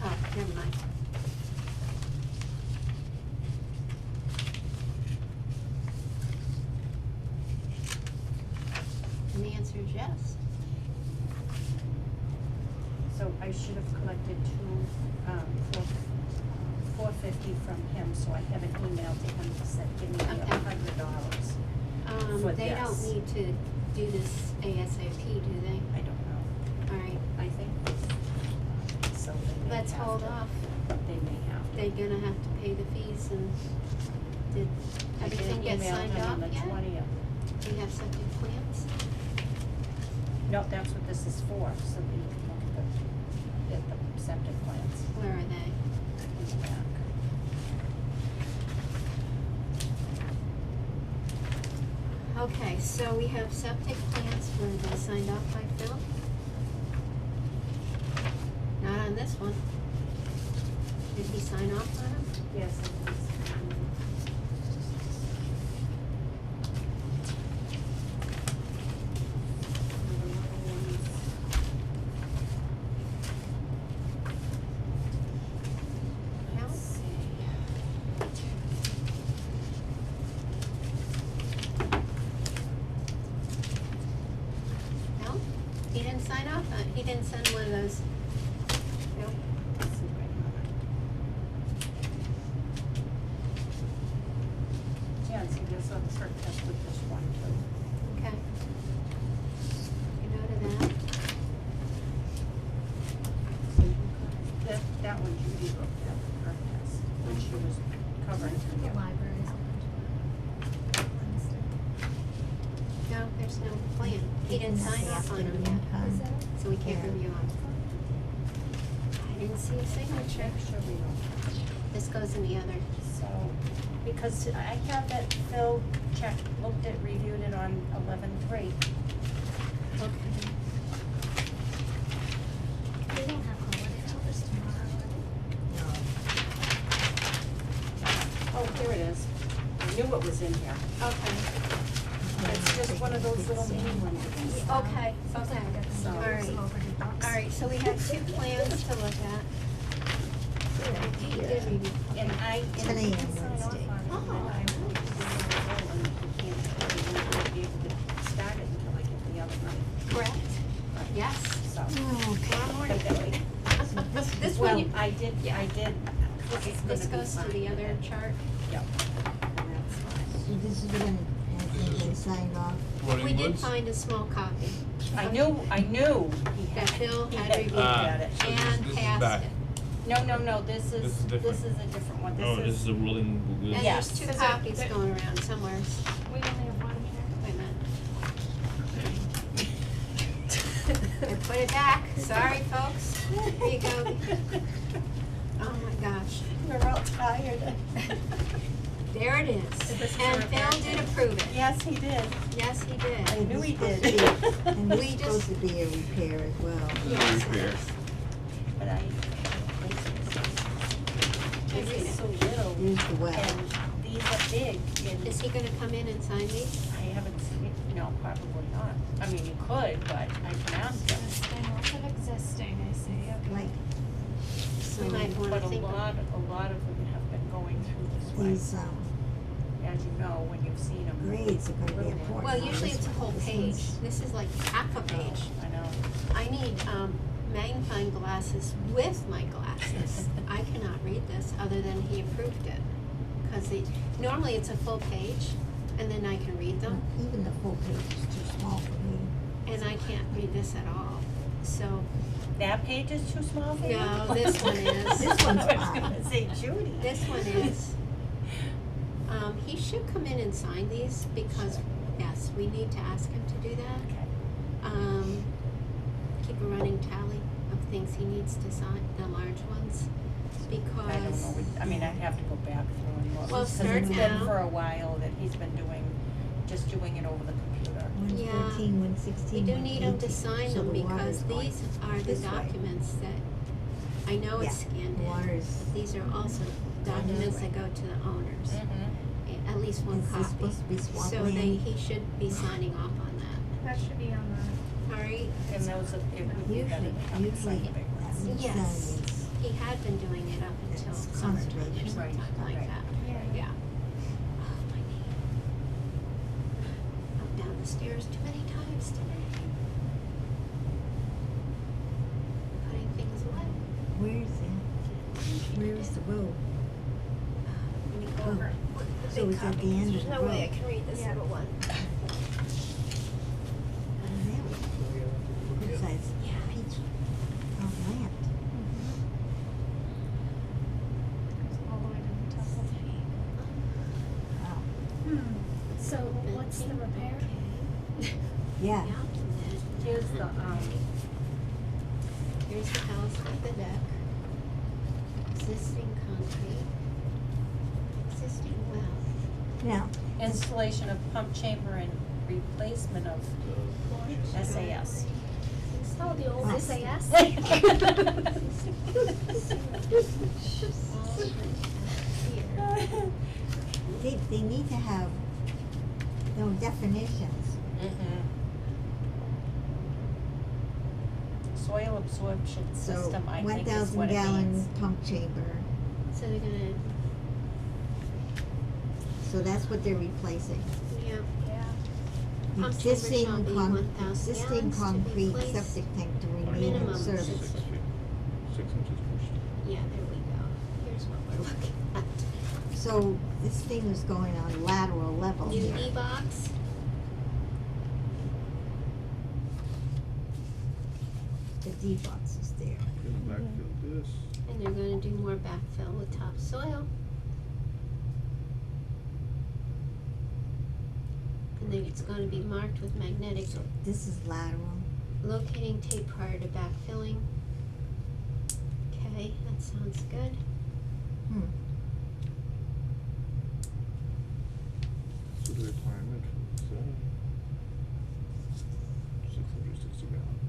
Oh, never mind. And the answer is yes. So I should have collected $450 from him, so I have an email to him that said, give me Okay. $100. For They don't this. need to do this ASAP, do they? I don't know, All right, I think, so they may let's have hold to- off. They may have to. They're gonna have to pay the fees and did everything get signed off I did yet? email him on the 20th. Do you have septic plans? No, that's what this is for, so that you can look at the septic plans Where are they? in the back. Okay, so we have septic plans, were they signed off by Phil? Not on this one. Did he sign off on them? Yes, it is. a perk test with this one too. Okay. You note of that. That one Judy looked at, the perk test, when she was covering for The you. library's open to it. Wednesday. No, there's no plan. He didn't sign off on them yet, Is that? so we can't Yeah. review them. I didn't see a signature. Make sure we don't. This goes in the other. So, because I have that Phil checked, looked at, reviewed it on 11/3. Okay. We don't have holiday hours tomorrow, No. Oh, here it is. I knew it was in here. Okay. It's just one of those little mini ones again. Okay, okay. So- All right. All right, so we have two plans to look at. He did review. And I, 10 and he a.m. can sign off Wednesday. on it, and then I will be able to start it until I get the other money. Correct? Yes. So. Tomorrow morning. This Well, one, you- I did. this goes to the other chart. Yep. And that's fine. So this is when, has been signed off. Voting We did Woods? find a small copy I knew he had. that Bill he had had reviewed looked at it. So this and is passed back. it. No, this This is is different. a different one. Oh, this is the ruling Woods. And Yes. there's two Is there- copies there- going around somewhere. We only have one here. Wait a minute. Put it back. Sorry, folks. Here you go. Oh my gosh. We're all tired. There it This is. is And our Bill did approve it. Yes, he did. Yes, he I did. knew he It's did. supposed to be- And We it's just- supposed to be a repair as well. Yes. Repair. But I, this is so little, Here's the well. and these are big, and Is he gonna come in and sign these? I haven't seen it, no, probably not. I mean, you could, but I can ask him. Existing, lots of existing, I see, okay. Like, so We might wanna But a think of. lot of them have been going through this way. these, As you know, when you've seen them. grades are gonna be important. Well, on usually this it's a one. whole This page. one's- This is like half a page. I know. I need, magnifying glasses with my glasses. I cannot read this other than he approved it. Cause normally it's a full page and then I can read them Even the full page is too small for me. and I can't read this at all. So, That page is too small for you? No, this one is. This one's I was fine. gonna say Judy. this one is. He should come in and sign these because, yes, we need to ask him to do that. Okay. Keep a running tally of things he needs to sign, the large ones, because. I don't know, I mean, I'd have to go back through and look. Well, Because start it's been now. for a while that he's been just doing it over the computer. 114, 116, We do need him to 118. sign So them the water's because going these are the this way. documents that, I know it's Yeah, scanned in, water's but these are also documents that go to the owners. At least one Is copy. this supposed to be swamp So land? he should be signing off on that. That should be on the, Alright, And those, it would be better to have the Usually, same big ones. that Yes. is, he had been doing it up until It's summertime or conservation. something like Right. that. yeah. Oh, my knee. Up down the stairs too many times today. Putting things away. where is it? Where is the road? Let me go Oh. over the So big it's at the copy, 'cause end of there's the no way I road. can read this Yeah. little one. It says Yeah. Peach of land. All the way to the top of the Wow. So what's the repair? Yeah. Yeah, and then Here's the, here's the house with the deck. Existing concrete. Existing well. Now, installation of pump chamber and replacement of SAS. Oh, the old Oh. SAS? they need to have, definitions. Soil absorption So, system, I one think is thousand what it gallon means. pump chamber, So they're gonna, so that's what they're replacing. yeah, Yeah. Pump chamber Existing shall be 1,000 existing gallons to be concrete placed. septic tank to remain Minimum in of service. 6 6 inches pushed. yeah, there we go. Here's what we're looking at. So So this thing is going on lateral level New here. E-box, The D-box is there. Gonna backfill this. and they're gonna do more backfill with topsoil. And then it's gonna be marked with magnetic, So this is lateral. locating tape prior to backfilling. Okay, that sounds good. Hmm. So the requirement for the zone. 660 gallon.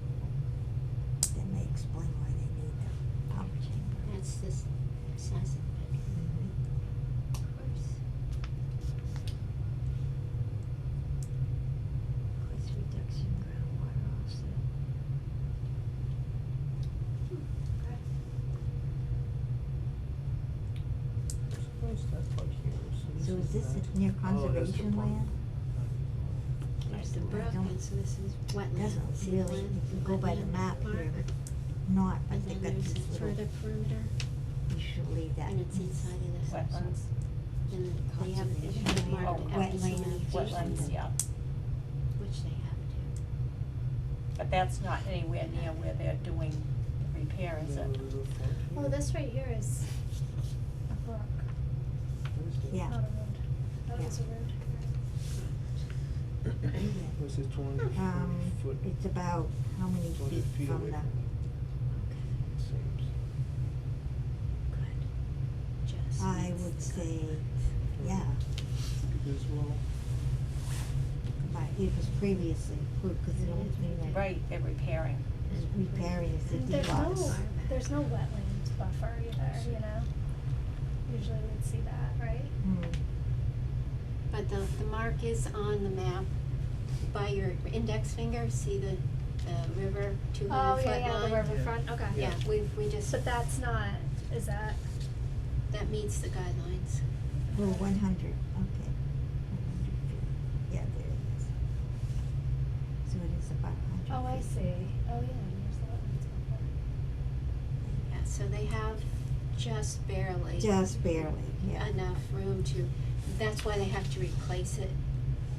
That may explain why they need the pump chamber. That's this size of it, of course. Cost reduction, groundwater offset. What's that part here? So is this that? near Oh, that's the conservation pump. land? There's the I brook, don't- and so this is wetland. Doesn't really, if you go by the wetland map mark. here, not, but And they've then got there's these a little, further perimeter, you should leave that. and it's inside of this. Wetlands, And they have, it Conservation should land, marked oh, every so many wetland, feet, wetlands, yeah, which they have to. but that's not anywhere near where they're doing the repair, is it? Oh, this right here is a brook, Yeah. not a road. That Yeah. is a road. What's this 200 foot? It's about how many 200 feet from away the, Seems. Good. Just I needs would the say, guidelines. yeah, Because, well, but it was previously, because the only thing that Right, they're repairing. is repairing is the And there's D-box. no, there's no wetland buffer either, you know? Usually we'd see that, right? Hmm. But the mark is on the map by your index finger, see the river, 200 Oh, foot yeah, line? the riverfront, okay. Yeah, we just, But that's not, is that, that meets the guidelines. Oh, 100, okay. 100 feet. Yeah, there it is. So it is about 100 oh, I feet. see, oh, yeah, there's the wetlands buffer. Yeah, so they have just barely Just barely, yeah. enough room to, that's why they have to replace it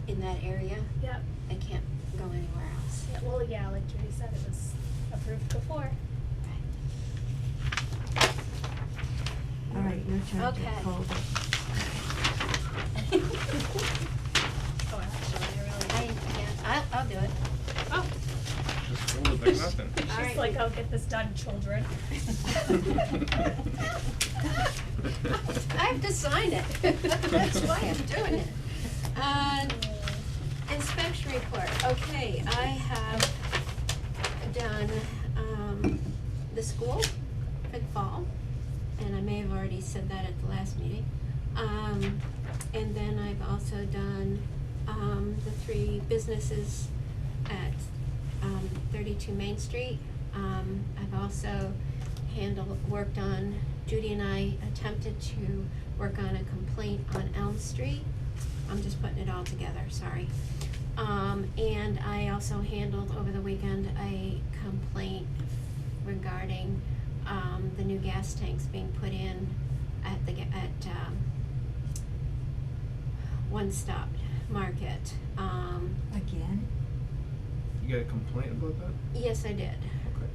in that area. Yep, They can't go anywhere else. yeah, well, yeah, like Judy said, it was approved before. All right, your turn to Okay. fold it. Oh, actually, I'll do it. Oh, Just fold it like nothing. All right. She's like, I'll get this done, children. I have to sign it. That's why I'm doing it. Inspection report. Okay, I have done, the school for the fall, and I may have already said that at the last meeting. And then I've also done, the 3 businesses at, 32 Main Street. I've also worked on, Judy and I attempted to work on a complaint on Elm Street. I'm just putting it all together, sorry. And I also handled over the weekend a complaint regarding, the new gas tanks being put in at One Stop Market. Again? You got a complaint about that? Yes, I did.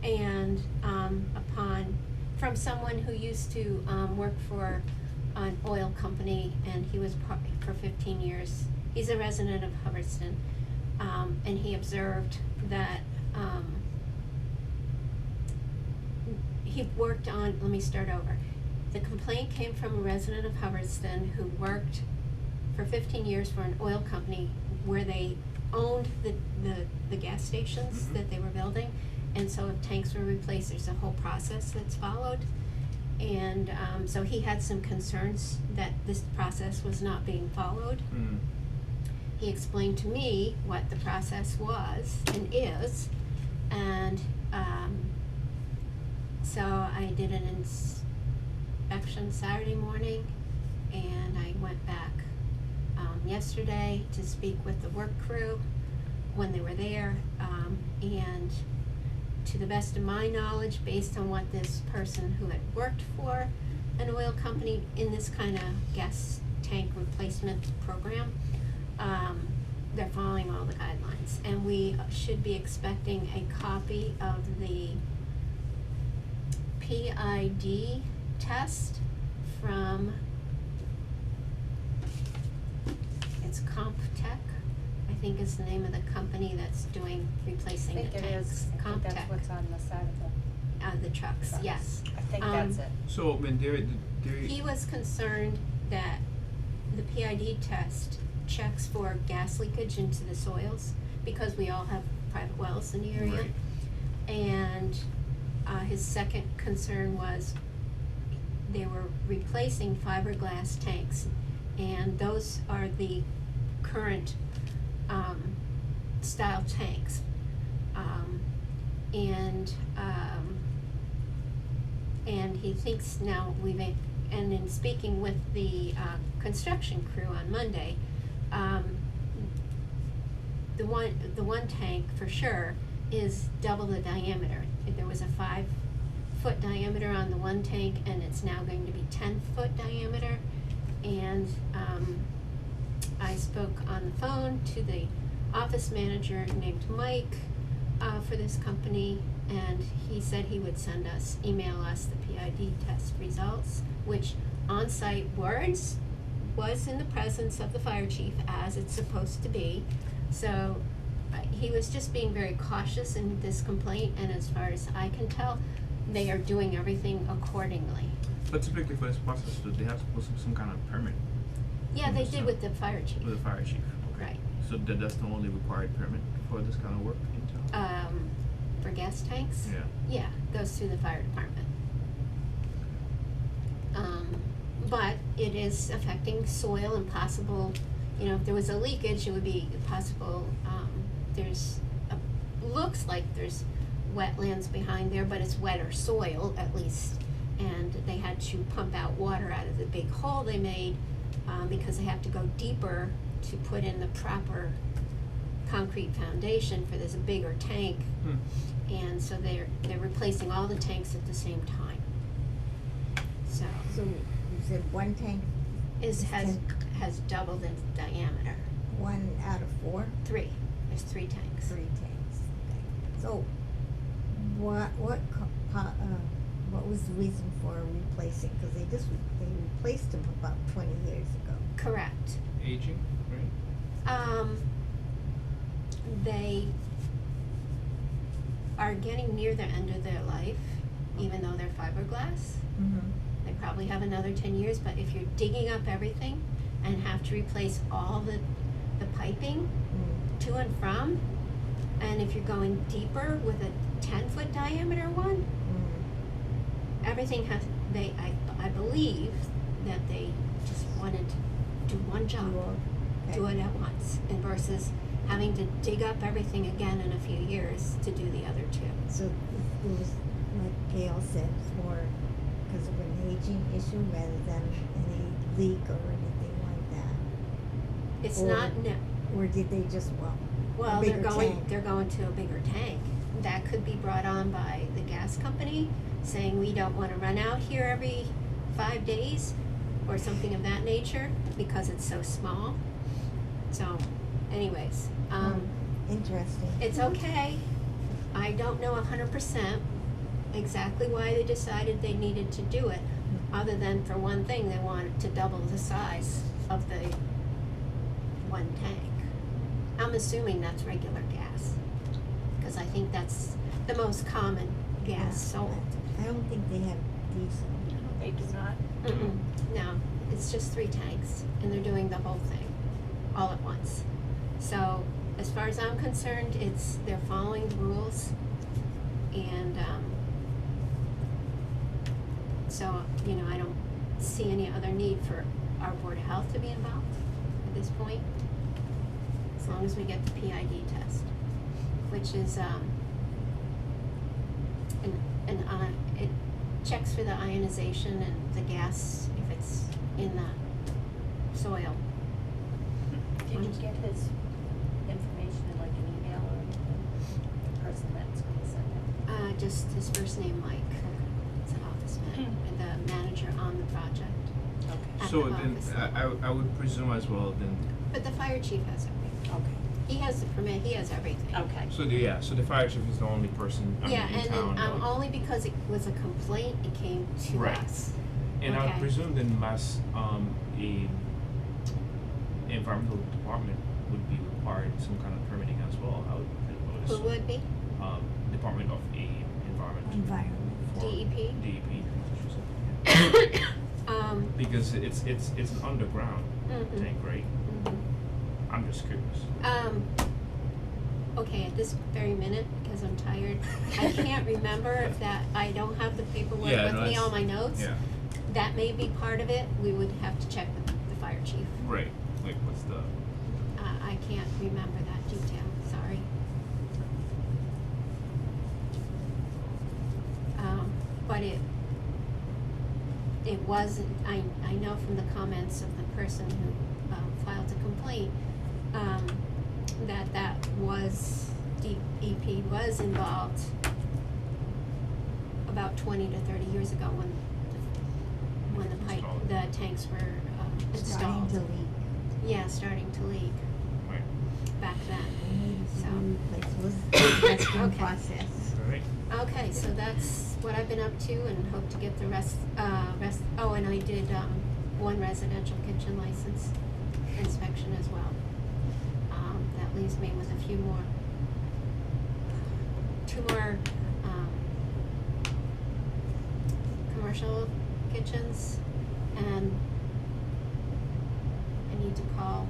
Okay. And from someone who used to work for an oil company, and he was for 15 years. He's a resident of Hubbardston, and he observed that he worked on. Let me start over. The complaint came from a resident of Hubbardston who worked for 15 years for an oil company where they owned the gas stations Mhm. that they were building. And so if tanks were replaced, there's a whole process that's followed. And so he had some concerns that this process was not being followed. Hmm. He explained to me what the process was and is. And so I did an inspection Saturday morning, and I went back yesterday to speak with the work crew when they were there, and to the best of my knowledge, based on what this person who had worked for an oil company in this kind of gas tank replacement program, they're following all the guidelines. And we should be expecting a copy of the PID test from, it's CompTech, I think is the name of the company that's doing, replacing I the think tanks. it is, I think that's CompTech, what's on the side of the trucks, trucks. yes. I think that's it. So when they're He was concerned that the PID test checks for gas leakage into the soils, because we all have private wells in the area. Right. And his second concern was they were replacing fiberglass tanks, and those are the current style tanks. And he thinks now and in speaking with the construction crew on Monday, the one tank for sure is double the diameter. There was a 5-foot diameter on the one tank, and it's now going to be 10-foot diameter. And I spoke on the phone to the office manager named Mike for this company, and he said he would email us the PID test results, which on-site was in the presence of the fire chief, as it's supposed to be. So he was just being very cautious in this complaint, and as far as I can tell, they are doing everything accordingly. But typically for this process, do they have to put some kind of permit Yeah, they did with the fire chief. with the fire chief? Okay. Right. So that's the only required permit for this kind of work in town? For gas tanks? Yeah. Yeah, goes through the fire department. But it is affecting soil and possible, if there was a leakage, it would be possible, looks like there's wetlands behind there, but it's wetter soil at least. And they had to pump out water out of the big hole they made, because they have to go deeper to put in the proper concrete foundation for this bigger tank. And so they're replacing all the tanks at the same time. So So you said one tank, has doubled in diameter. 1 out of 4? 3. There's 3 tanks. 3 tanks, okay. So what was the reason for replacing? Because they replaced them about 20 years ago. Correct. Aging, right? They are getting near the end of their life, even though they're fiberglass. Mm-hmm. They probably have another 10 years, but if you're digging up everything and have to replace all the piping to and from, and if you're going deeper with a 10-foot diameter one, everything I believe that they just wanted to do one job, do it at once, and versus having to dig up everything again in a few years to do the other 2. So it was, like Gail said, it's more because of an aging issue rather than any leak or anything like that. It's Or- not, Or did they just, well, bigger tank? they're going to a bigger tank. That could be brought on by the gas company, saying we don't wanna run out here every 5 days, or something of that nature, because it's so small. So, anyways, Interesting. it's okay. I don't know 100% exactly why they decided they needed to do it, other than for one thing, they wanted to double the size of the one tank. I'm assuming that's regular gas, because I think that's the most common gas sold. I don't think they have diesel. They do not. No, it's just 3 tanks, and they're doing the whole thing all at once. So, as far as I'm concerned, they're following the rules, and so I don't see any other need for our Board of Health to be involved at this point, as long as we get the PID test, which is it checks for the ionization and the gas if it's in the soil. Did you get his information in like an email or anything? The person that's gonna send it? just his first name, Mike. He's an office man, and the manager on the project. Okay. At So the then, office I would presume as well then, But the fire chief has everything. Okay. He has the permit, he has everything. Okay. so the fire chief is the only person, I mean, Yeah, in and town. then, that would- only because it was a complaint, it came to Right. us. And I Okay. presume then a environmental department would be required some kind of permitting as well, I would Who assume. would be? Department of Environment. Environment. For DEP? DEP, that's what you said, yeah. Because it's an underground Mhm. tank, right? Mhm. I'm just curious. Okay, at this very minute, because I'm tired, I can't remember if that, I don't have the paperwork Yeah, with no, me, it's- all my notes. Yeah, That may be part of it, we would have to check with the fire chief. right, like what's the, I can't remember that detail, sorry. But it wasn't, I know from the comments of the person who, filed the complaint, that was, DEP was involved about 20 to 30 years ago when the pipe, Installed. the tanks were, installed. Starting to leak. Yeah, starting to leak right, back then. Needed to So- be replaced. That's been Okay. process. alright, Okay, so that's what I've been up to and hope to get the rest, oh, and I did, one residential kitchen license inspection as well. That leaves me with two more, commercial kitchens, and I need to call,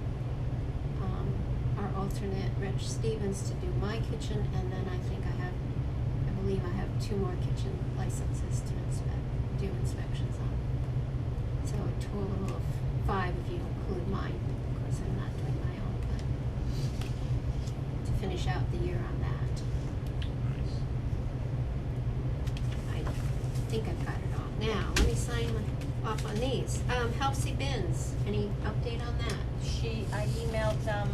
our alternate, Rich Stevens, to do my kitchen, and then I think I believe I have two more kitchen licenses to do inspections on. So a total of 5 if you include mine. Of course, I'm not doing my own, but to finish out the year on that. nice. I think I've got it all. Now, let me sign off on these. Halsey Bins, any update on that? I emailed them,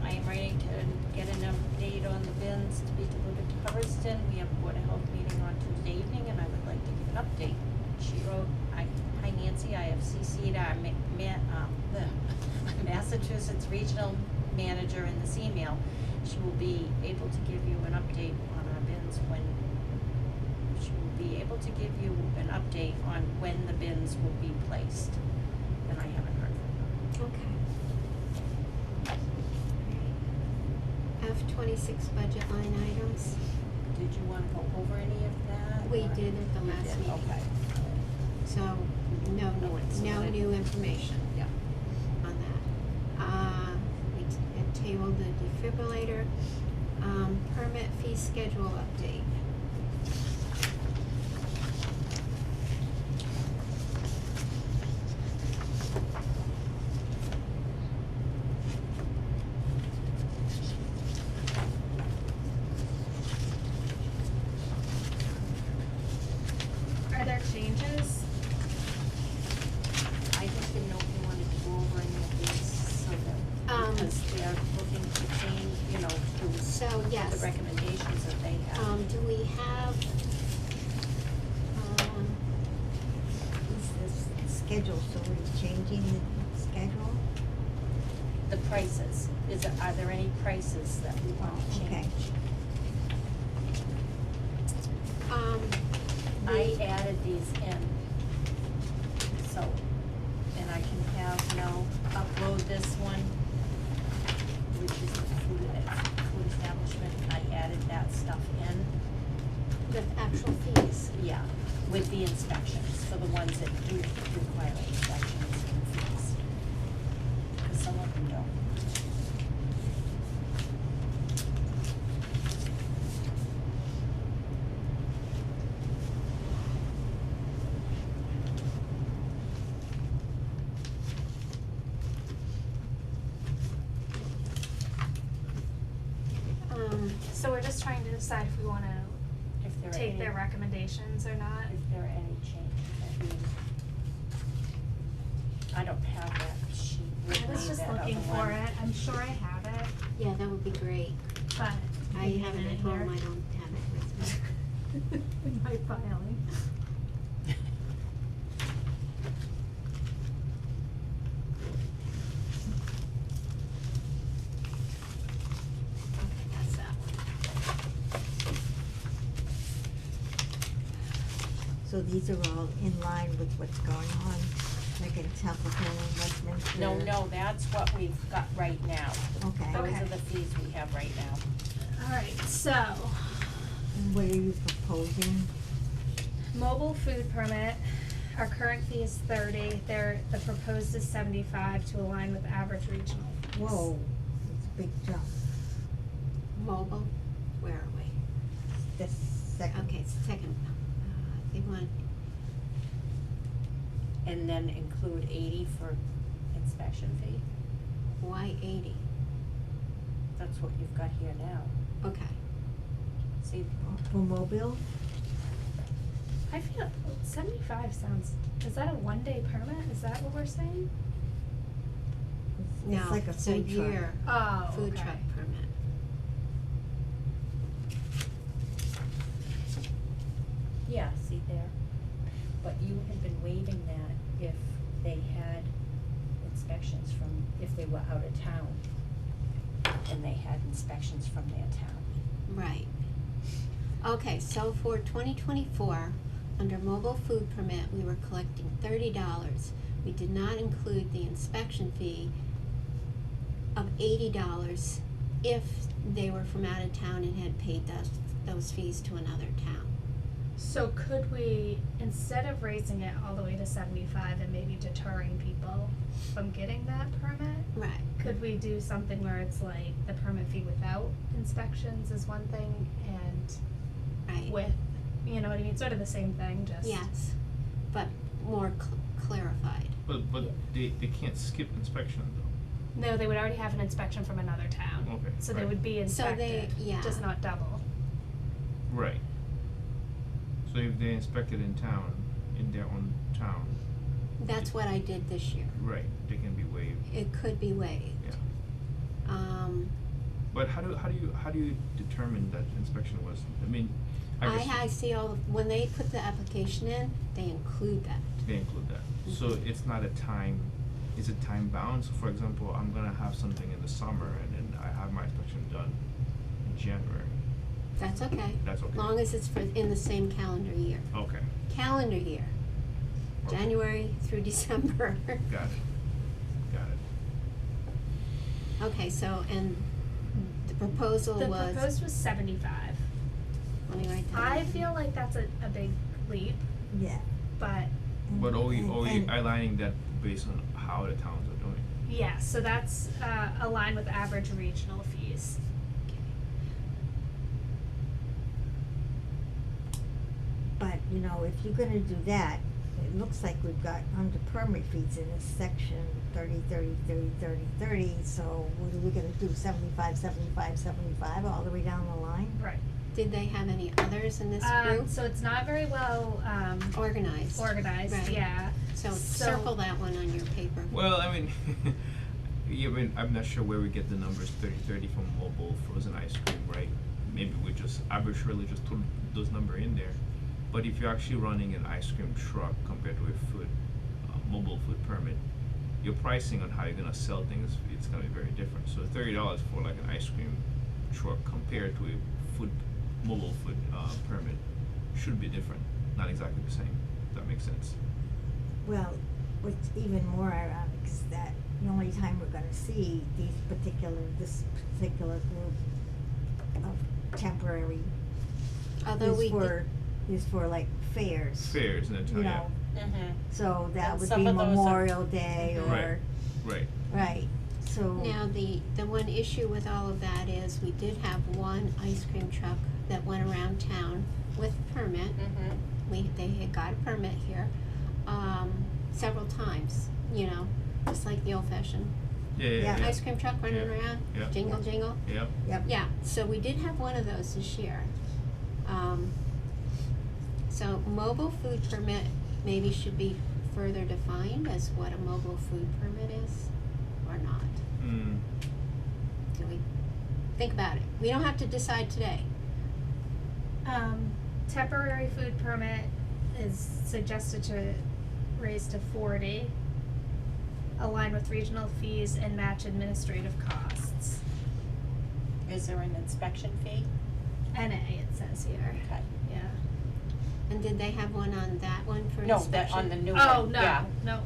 I am ready to get an update on the bins to be delivered to Hubbardston. We have a Board of Health meeting on Tuesday evening, and I would like to give an update. She wrote, hi Nancy, I have CC'd our the Massachusetts Regional Manager in this email. She will be able to give you an update on our bins she will be able to give you an update on when the bins will be placed. And I haven't heard from her. Okay. F-26 budget line items. Did you wanna go over any of that? We or- did at the You last did, meeting. okay. So, no Excellent. new information Yeah. on that. We had tabled the defibrillator, permit fee schedule update. Are there changes? I just didn't know if you wanted to go over any of these so that, because they're looking to change, to So, yes. the recommendations that they have. Do we have, Is this schedule, so we're changing the schedule? The prices, are there any prices that we want to Okay. change? I added these in, so, and I can have Mel upload this one, which is the food establishment, I added that stuff in. the actual fees. Yeah, with the inspections, for the ones that do require inspections and fees. Cause some of them don't. So we're just trying to decide if we wanna If there are take any, their recommendations or not. if there are any changes that we, I don't have that sheet with me, I was just that other looking for one. it, I'm sure I have it, Yeah, that would be great. but I We have it have at it home, here. I don't have it with me. In my filing. Okay, that's that one. So these are all in line with what's going on, like in Templeton and Westminster? No, that's what we've got right now. Okay. Those Okay. are the fees we have right now. Alright, so, And what are you proposing? mobile food permit, our current fee is 30, the proposed is 75 to align with average regional fees. Whoa, it's a big jump. Mobile, where are we? The second. Okay, it's the second, they want, And then include 80 for inspection fee. why 80? That's what you've got here now. Okay, See, For mobile? I feel 75 sounds, is that a 1-day permit? Is that what we're saying? It's no, like a it's a food truck. year Oh, food okay. truck permit. yeah, see there. But you had been waiving that if they had inspections from, if they were out of town. And they had inspections from their town. Right. Okay, so for 2024, under mobile food permit, we were collecting $30. We did not include the inspection fee of $80 if they were from out of town and had paid those fees to another town. So could we, instead of raising it all the way to 75 and maybe deterring people from getting that permit, Right. could we do something where it's like the permit fee without inspections is one thing and Right. with, you know what I mean, sort of the same thing, just. Yes, but more clarified. But Yeah. they can't skip inspection though. No, they would already have an inspection from another town. Okay, So they right. would be So they- inspected, yeah. just not double. Right. So if they inspected in town, in their own town, That's what I did this year. right, they can be waived. It could be waived. Yeah. But how do you determine that inspection was? I mean, I guess I see when they put the application in, they include that. they include that. So Mhm. it's not a time. Is it time bound? So for example, I'm gonna have something in the summer, and then I have my inspection done in January. That's okay. That's okay. Long as it's in the same calendar year. Okay. Calendar year, Okay. January through December. Got it. Got it. Okay, so, and the proposal The was, proposed was 75. let me write that I down. feel like that's a big leap, Yeah. but But are we And- aligning that based on how the towns are doing? yeah, so that's aligned with average regional fees. But, you know, if you're gonna do that, it looks like we've got under permit fees in this section, 30, 30, 30, 30, 30, so what are we gonna do, 75, 75, 75, all the way down the line? Right. Did they have any others in this group? So it's not very well Organized. organized, Right. yeah. So So- circle that one on your paper. Well, I mean, yeah, I mean, I'm not sure where we get the numbers 30-30 from mobile frozen ice cream, right? Maybe we just arbitrarily just put those number in there. But if you're actually running an ice cream truck compared to a food, mobile food permit, your pricing on how you're gonna sell things, it's gonna be very different. So $30 for like an ice cream truck compared to a mobile food permit should be different, not exactly the same. If that makes sense. Well, what's even more ironic is that the only time we're gonna see this particular group of temporary Although we is for like fairs. Fairs in the town, You yeah. know, Mm-hmm. so that And would some be of those are- Memorial Day Mhm. or, Right. right, so. Now, the one issue with all of that is we did have one ice cream truck that went around town with a permit. Mm-hmm. They had got a permit here, several times, you know, just like the old fashioned Yeah. ice cream truck running Yeah. around, Yeah. jingle jingle. Yep. Yep. Yeah, so we did have one of those this year. So mobile food permit maybe should be further defined as what a mobile food permit is, or not, Mm. do we? think about it. We don't have to decide today. Temporary food permit is suggested to raise to 40, align with regional fees and match administrative costs. Is there an inspection fee? NA, it says here, Okay. yeah. And did they have one on that one for No, inspection? that on the new one, Oh, yeah. no,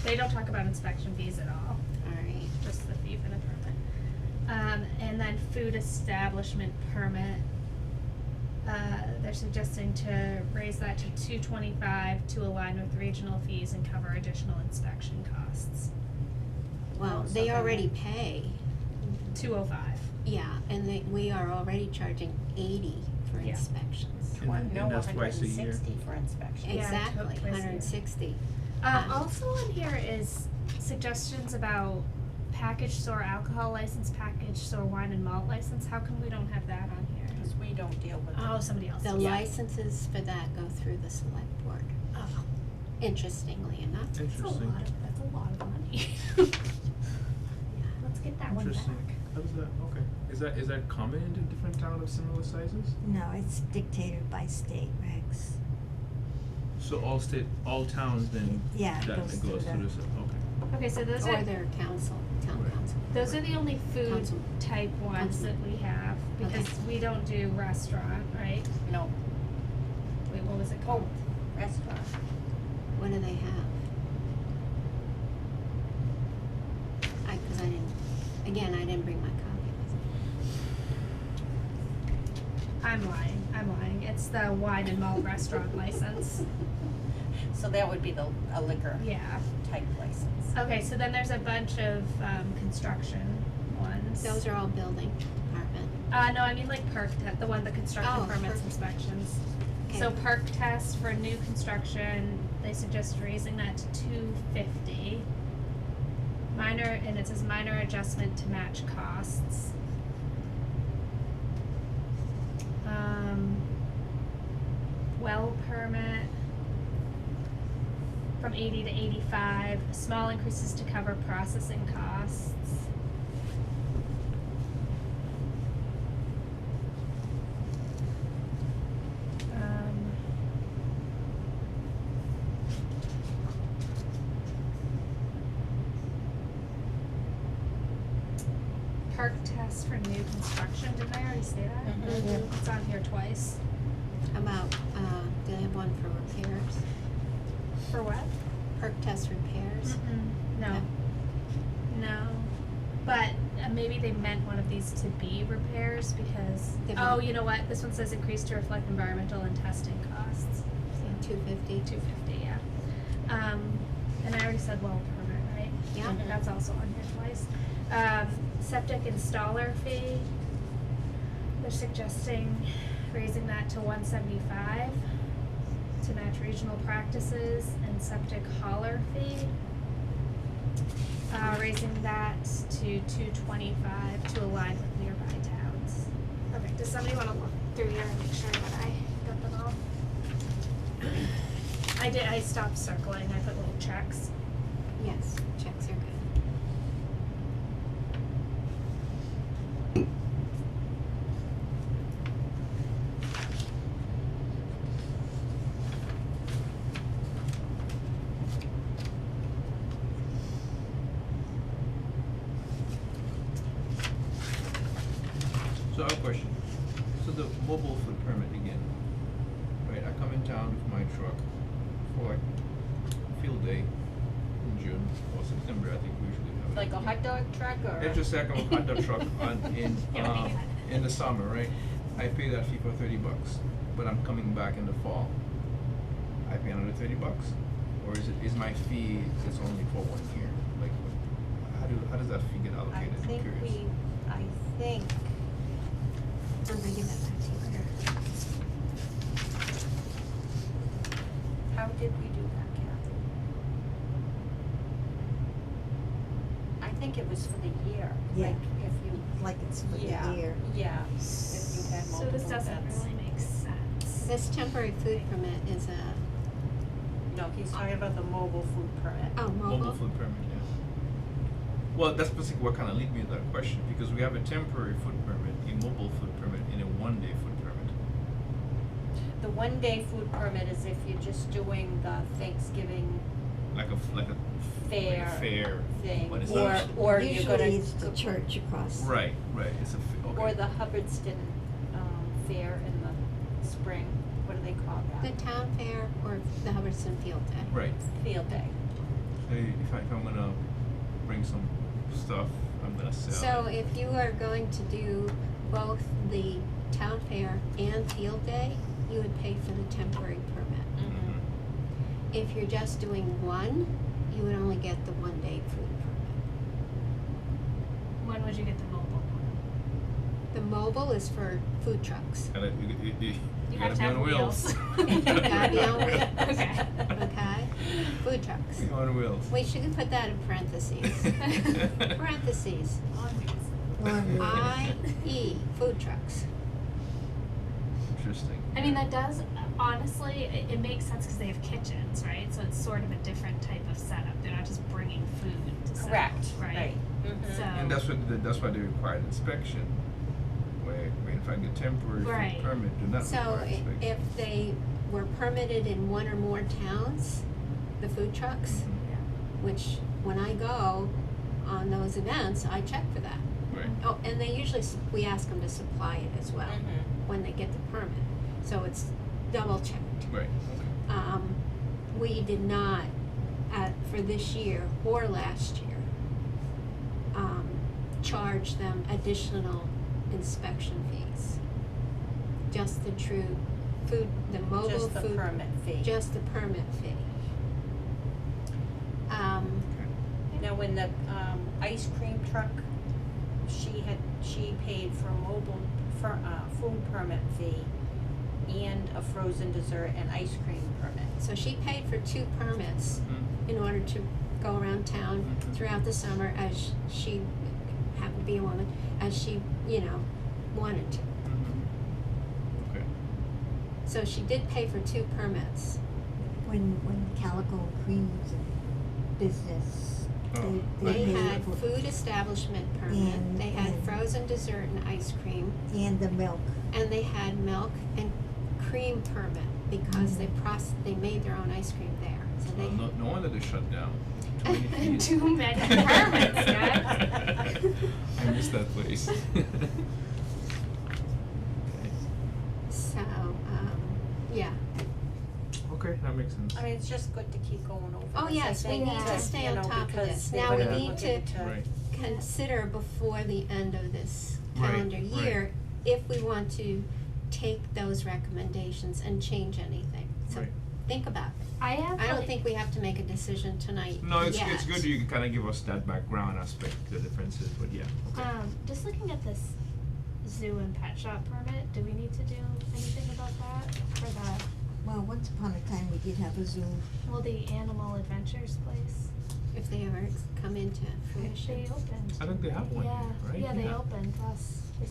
they don't talk about inspection fees at all, Alright, just the fee for the permit. And then food establishment permit, they're suggesting to raise that to $225 to align with regional fees and cover additional inspection costs. well, so they then already pay, $205. yeah, and we are already charging 80 for Yeah. inspections. And No, that's twice a year. 160 for inspection. Yeah, Exactly, twice a year. 160. Also on here is suggestions about package store alcohol license, package store wine and malt license. How come we don't have that on here? Because we don't deal with Oh, it. somebody else. The does. Yeah. licenses for that go through the select board, Oh, interestingly enough. that's a lot Interesting. that's a lot of money. Let's get that one back. Interesting. How does that, okay. Is that common in different towns of similar sizes? No, it's dictated by state regs. So all towns then, Yeah, it that goes it through goes the- through this, okay. Okay, so those Or are their council, town Right. council. those are the only food Council. type ones Council. that we have because Okay. we don't do restaurant, right? No, Wait, what was it called? restaurant. What do they have? Cause I didn't bring my copy with me. I'm lying. It's the wine and malt restaurant license. So that would be a liquor Yeah. type license. Okay, so then there's a bunch of construction ones. Those are all building department. No, I mean like the construction Oh, permits, perk. inspections. Okay. So perk test for new construction, they suggest raising that to $250. And it says minor adjustment to match costs. Well permit from 80 to 85, small increases to cover processing costs. Park test for new construction, didn't I already say that? Mhm. It's on here twice. How about, do they have one for repairs? For what? Perk test repairs? No. No. No. But maybe they meant one of these to be repairs because, They oh, might. you know what? This one says increase to reflect environmental and testing costs. So 250? $250, yeah. And I already said well permit, right? Yeah. Mhm. That's also on here twice. Septic installer fee, they're suggesting raising that to $175 to match regional practices, and septic hauler fee, raising that to $225 to align with nearby towns. Okay, does somebody wanna look through here and make sure that I got them all? I stopped circling, I put little checks. Yes, checks are good. So I have a question. So the mobile food permit again, right? I come in town with my truck for like field day in June or September. I think we usually have it. Like a hot dog truck or? It's just like a hot dog truck Yeah. in the summer, right? I pay that fee for $30, but I'm coming back in the fall. I pay another $30, or is my fee it's only for 1 year? Like, how does that fee get I allocated? I'm think curious. I'm gonna give that back to you later. How did we do that, Kathy? I think it was for the year, Yeah. like if you. Like it's for the Yeah, year. yeah, if you had So multiple this doesn't events. really make sense. This temporary food permit is a, No, he's talking about the mobile food permit. oh, Mobile mobile? food permit, yeah. Well, that's basically what kind of leads me to that question, because we have a temporary food permit, a mobile food permit, and a one-day food permit. The 1-day food permit is if you're just doing the Thanksgiving Like a fair fair thing, what is or that? or you're gonna Usually it's the church across. Right, it's a okay. or the Hubbardston fair in the spring. What do they call The that? town fair or the Hubbardston Field Day. Right. Field day. So if I'm gonna bring some stuff, I'm gonna sell. So if you are going to do both the town fair and field day, you would pay for the temporary permit. Mhm. If you're just doing one, you would only get the 1-day food permit. When would you get the mobile one? The mobile is for food trucks. You have gotta to be have on wheels. Gotta be on wheels. Okay. Okay? Food trucks. Be on wheels. We should put that in parentheses. Parentheses. Long I-E, food trucks. Interesting. I mean, that does, honestly, it makes sense because they have kitchens, right? So it's sort of a different type of setup. They're not just bringing food to sell, Correct. right? Mhm. So- And that's why they require an inspection. Where in fact the temporary Right. food permit do not So require inspection. if they were permitted in one or more towns, the food trucks, Mhm. which when I go on those events, I check for that. Right. Oh, and they usually, we ask them to supply it as well Mhm. when they get the permit. So it's double checked. Right. Okay. We did not, for this year or last year, charge them additional inspection fees. Just the true food, the mobile food. Just the permit fee. Just the permit fee. Now, when the ice cream truck, she paid for a mobile food permit fee and a frozen dessert and ice cream permit. So she paid for 2 permits Mhm. in order to go around town Mhm. throughout the summer as she happened to be a woman, as she, wanted to. Mhm. Okay. So she did pay for 2 permits. When Calico Cream was in business, Oh, they They paid had for, food establishment permit, And- they had and- frozen dessert and ice cream, and the milk. and they had milk and cream permit because they made their own ice cream there. So they Well, no wonder they shut down. Too many fees. Too many permits, yeah. I miss that place. Okay. So, yeah. Okay, that makes sense. I mean, it's just good to keep going over Oh, this, I yes, we think, need to stay on top of because this. they're Now we gonna need look to into- Right. Consider before the end of this Right, calendar right. year, if we want to take those recommendations and change anything. So Right. think about it. I have I don't like- think we have to make a decision tonight No, it's yet. good you can kinda give us that background aspect, the differences, but yeah, okay. Just looking at this zoo and pet shop permit, do we need to do anything about that for the, Well, once upon a time, we did have a zoo. well, the Animal Adventures place? If they ever come into fruition. They opened. I think they have one, Yeah, right? yeah, they opened last week.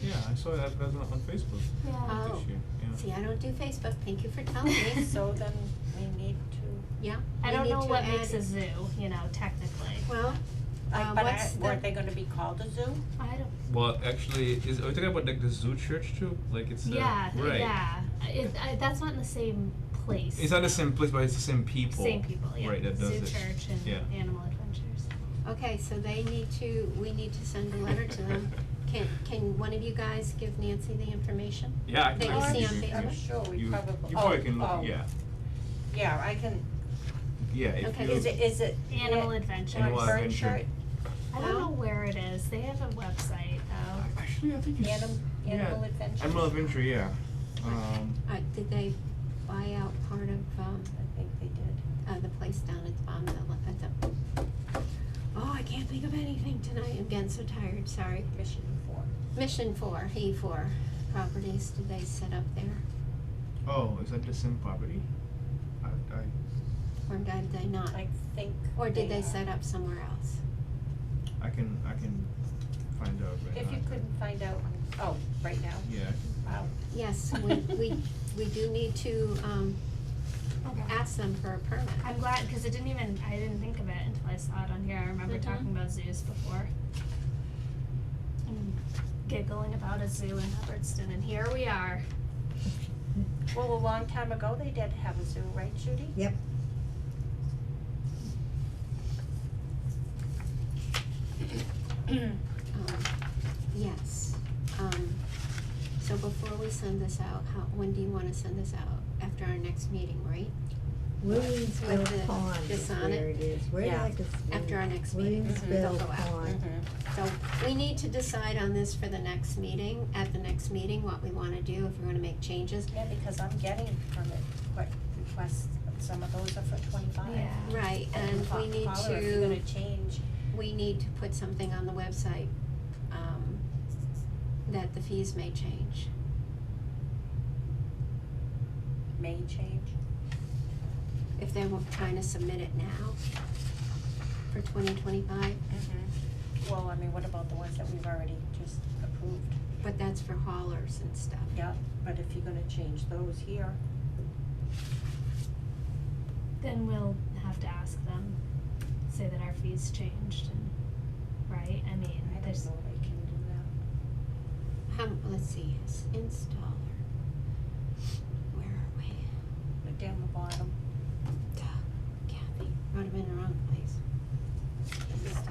Yeah, I saw that on Facebook Yeah. Oh. this year, yeah. See, I don't do Facebook, thank you for telling me. So then we need to, Yeah, I we don't need know to what add makes a zoo, technically. Well, but what's the? weren't they gonna be called a zoo? I don't. Well, actually, are we talking about like the zoo church too? Like it's Yeah, right. yeah. That's not in the same place. It's not the same place, but it's the same people. Same people, yeah. Right, that does Zoo it. Church and Yeah. Animal Adventures. Okay, so we need to send a letter to them. Can one of you guys give Nancy the information? Yeah, I can. That you I can see give on you- Facebook? I'm sure we you, probably, You probably can look, oh. yeah. Yeah, I can, Yeah, if Okay. you. is it? Animal yeah, Adventures. Animal on Adventure. Burnside? I don't know where it is. They have a website though. Actually, I think you. Animal yeah. Adventures? Animal Adventure, yeah. Did they buy out part of, I think they did. the place down at the bottom of oh, I can't think of anything tonight, I'm getting so tired, sorry. Mission 4. Mission 4, E4 properties, did they set up there, Oh, is that the same property? or did they not? I think. Or did they are. set up somewhere else? I can find out right now. If you could find out, right now, Yeah, wow. Yes, we do need to, Okay. ask them for a permit. I'm glad, cause I didn't think of it until I saw it on here. I remember Mhm. talking about zoos before. And giggling about a zoo in Hubbardston, and here we are. Well, a long time ago, they did have a zoo, right, Judy? Yep. Yes, so before we send this out, when do you wanna send this out? After our next meeting, right? Williamsville With the- Pond this is on where it? it is. Where the Yeah. heck is After our next meeting, Williamsville they'll go out. Pond. So we need to decide on this for the next meeting, at the next meeting, what we wanna do, if we're gonna make changes. Yeah, because I'm getting permit requests, some of those are for 25. Yeah. Right, and we need Call her if you're gonna to, change. we need to put something on the website, that the fees may change. May change. If they were trying to submit it now for 2025, Well, I mean, what about the ones that we've already just approved? but that's for haulers and stuff. Yeah, but if you're gonna change those here, Then we'll have to ask them, say that our fees changed and, right, I mean, I don't there's, know they can do that. Let's see, yes, installer. Where are we? But down the bottom, Duh, Kathy, wrote them in the wrong place.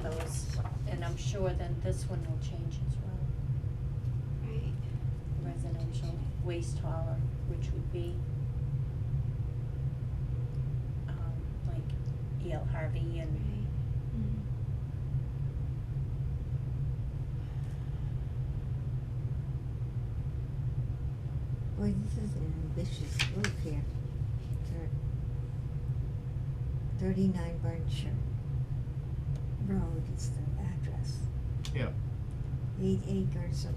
those, and I'm sure then this one will change as well. Right, Residential waste hauler, which would be, like E.L. Harvey and right. mhm. Boy, this is an ambitious group here. 39 Burnshire Road is the address. Yeah. 8 acres of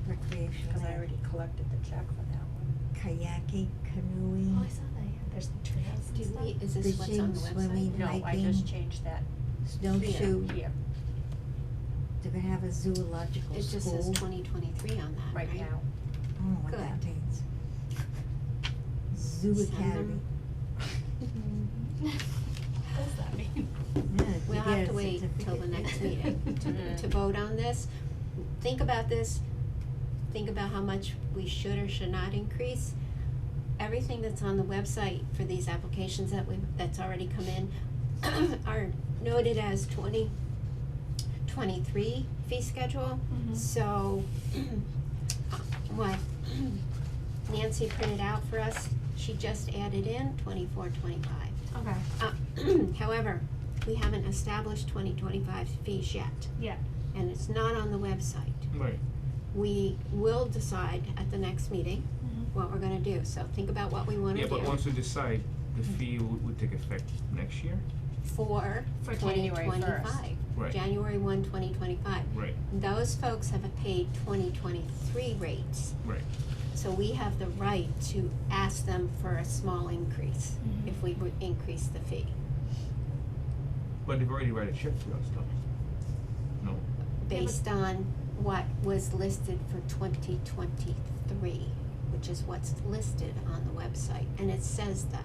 recreational cause I area. already collected the check for that one. Kayaking, canoeing, Oh, I saw that, yeah, there's the trails and Do stuff. we, is this what's on the Fishing, website? swimming. No, I Hiking. just changed that snowshoe. here, They're gonna have a zoological It just school. says 2023 on that, right? right now. I don't know what Good. that means. Zoo Send Academy. them. What does that mean? Yeah, you We'll get have a to wait till the certificate. next meeting to vote on this. Think about this, think about how much we should or should not increase. Everything that's on the website for these applications that's already come in are noted as 2023 fee schedule. Mhm. So, what Nancy printed out for us, she just added in 24, 25. Okay, However, we haven't established 2025 fees yet, yeah, and it's not on the website. Right. We will decide at the next meeting mhm. what we're gonna do, so think about what we wanna Yeah, do but once we decide, the fee would take effect next year? for For January 2025. Right. January 1, 2025. Right, Those folks have paid 2023 rates, right. so we have the right to ask them for a small increase Mhm. if we would increase the fee. But they've already write a check to us though. No? Based on what was listed for 2023, which is what's listed on the website, and it says that.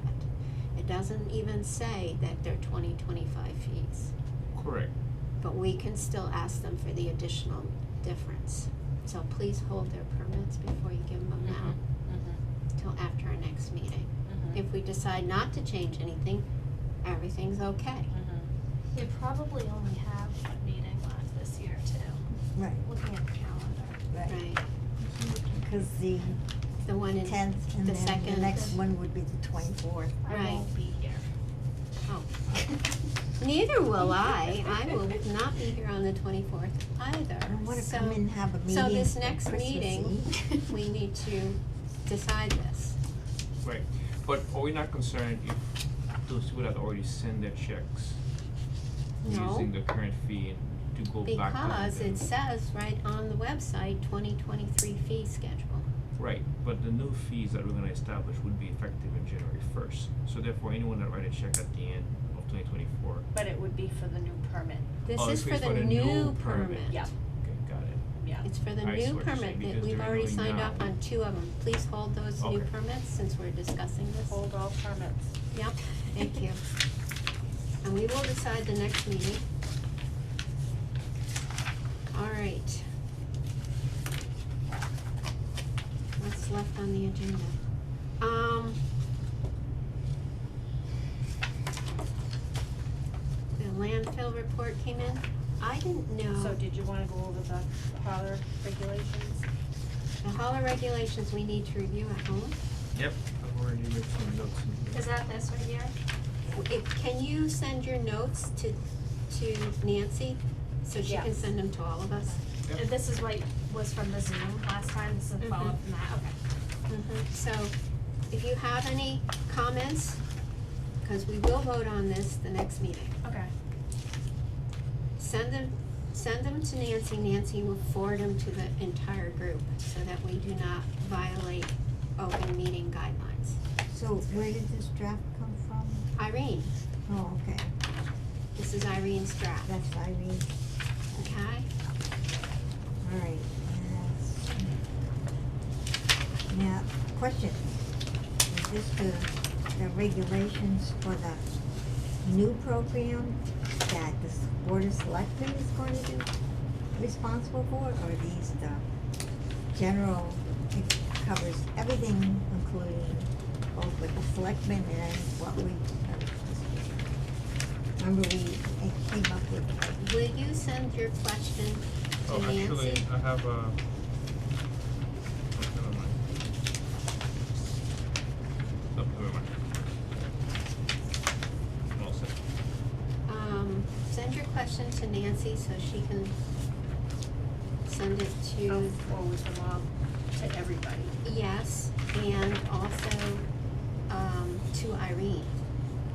It doesn't even say that they're 2025 fees, Correct. but we can still ask them for the additional difference. So please hold their permits before you give them out till after our next meeting. If we decide not to change anything, everything's okay. We probably only have one meeting left this year too, Right, looking at the calendar. right. Right, Because the the one in 10th and the then second. the next one would be the 24th. I Right. won't be here. Oh. Neither will I. I will not be here on the 24th either. I wanna So- come and have a meeting So this for next Christmas meeting, Eve. we need to decide this. Right. But are we not concerned if those people that already send their checks No. using the current fee and to go back on Because them? it says right on the website, 2023 fee schedule. Right, but the new fees that we're gonna establish would be effective in January 1st. So therefore, anyone that write a check at the end of 2024. But it would be for the new permit. This Oh, is this for is the new permit. permit. Yeah. Okay, got it. yeah. It's for the I see new what you're saying, permit that because we've they're already renewing signed now. off on 2 of them. Please hold those new Okay. permits since we're discussing this. Hold all permits. Yep, thank you. And we will decide the next meeting. All right. What's left on the agenda? The landfill report came in. I didn't know. So did you wanna go over the hauler regulations? The hauler regulations we need to review at home. Yep, I've already made some notes in here. Is that this right here? Can you send your notes to Nancy, so she can Yes. send them to all of us? Yep. This is what was from the Zoom last time, this is a follow-up from that, okay. So, if you have any comments, cause we will vote on this the next meeting, Okay. send them to Nancy. Nancy will forward them to the entire group, so that we do not violate open meeting guidelines. So where did this draft come from? Irene, Oh, okay, this is Irene's draft, that's Irene, okay? all right, now, question, is this the regulations for the new program that the Board of Selectmen is going to be responsible for, or are these the general, it covers everything, including both with the selectmen and what we are responsible for? Remember we came up with, Will you send your question to Oh, Nancy? actually, I have a. Oh, never mind. Oh, never mind. I'm all set. Send your question to Nancy so she can send it I'll to, forward them all to everybody. yes, and also, to Irene,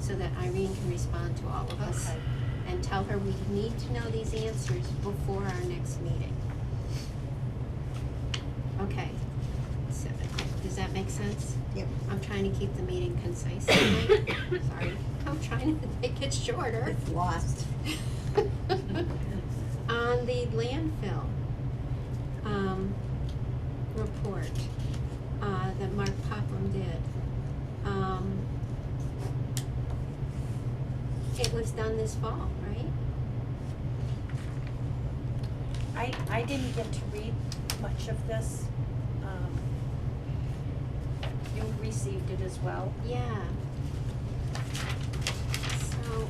so that Irene can respond to all of us. Okay. And tell her we need to know these answers before our next meeting. Okay, so, does that make sense? yep, I'm trying to keep the meeting concise tonight, sorry, I'm trying to make it shorter. it's lost. On the landfill, report, that Mark Popham did, it was done this fall, right? I didn't get to read much of this. You received it as well. Yeah. So,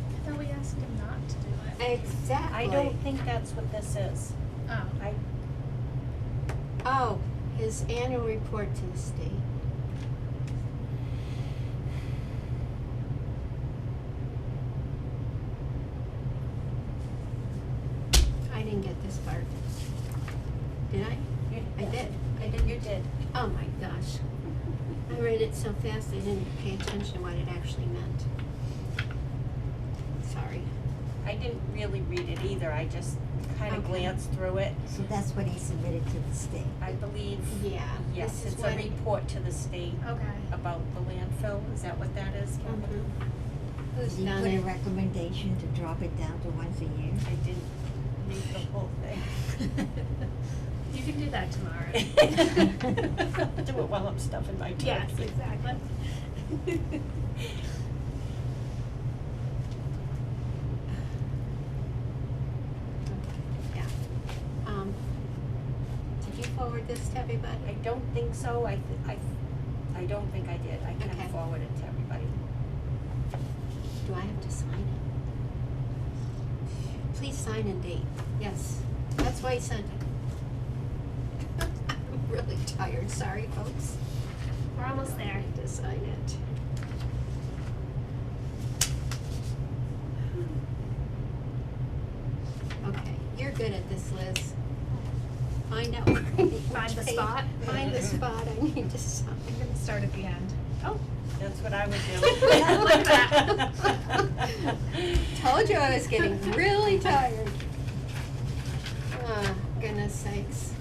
I thought we asked him not to do it. exactly. I don't think that's what this is. Oh, Oh, his annual report to the state. I didn't get this part. Did I? I did. I did. You did. Oh my gosh. I read it so fast I didn't pay attention to what it actually meant. Sorry. I didn't really read it either, I just kinda Okay. glanced through it. So that's what he submitted to the state. I believe, Yeah. yes, this is it's what a it- report to the state okay. about the landfill, is that what that is, Kevin? Mhm. Who's Did he done put a it? recommendation to drop it down to once a year? I didn't read the whole thing. You can do that tomorrow. Do it while I'm stuffing my turkey. Yes, exactly. Yeah. Did you forward this to everybody? I don't think so, I don't think I did, I Okay. can forward it to everybody. Do I have to sign it? Please sign and date. Yes, that's why I sent it. I'm really tired, sorry folks. We're almost I there. need to sign it. Okay, you're good at this, Liz. Find out where I need Find which the page- spot? Find the spot I need to sign. I'm gonna start at the end. Oh, That's what I would do. Look at that. Told you I was getting really tired. Ah, goodness sakes.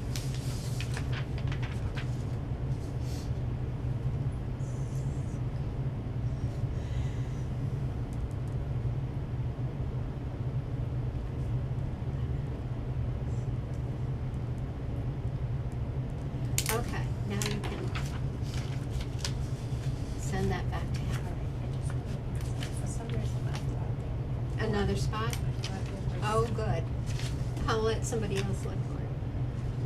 send that back to All him. right, I just wanted, for some reason I thought. Another spot? I thought it was- Oh, good. I'll let somebody else look for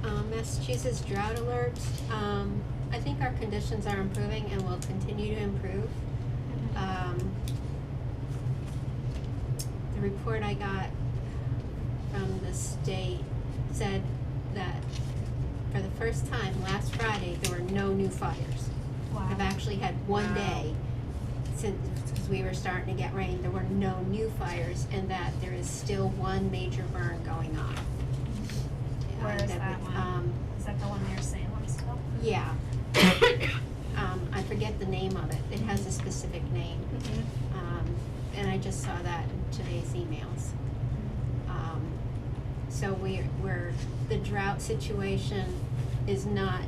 it. Massachusetts drought alert. I think our conditions are improving and will continue to improve. The report I got from the state said that for the first time last Friday, there were no new fires. Wow. I've actually had one Wow. day since, because we were starting to get rain, there were no new fires, and that there is still one major burn going on. Where is we- that one? Is that the one near Salem still? Yeah. I forget the name of it. It has a specific name. And I just saw that in today's emails. So we're, the drought situation is not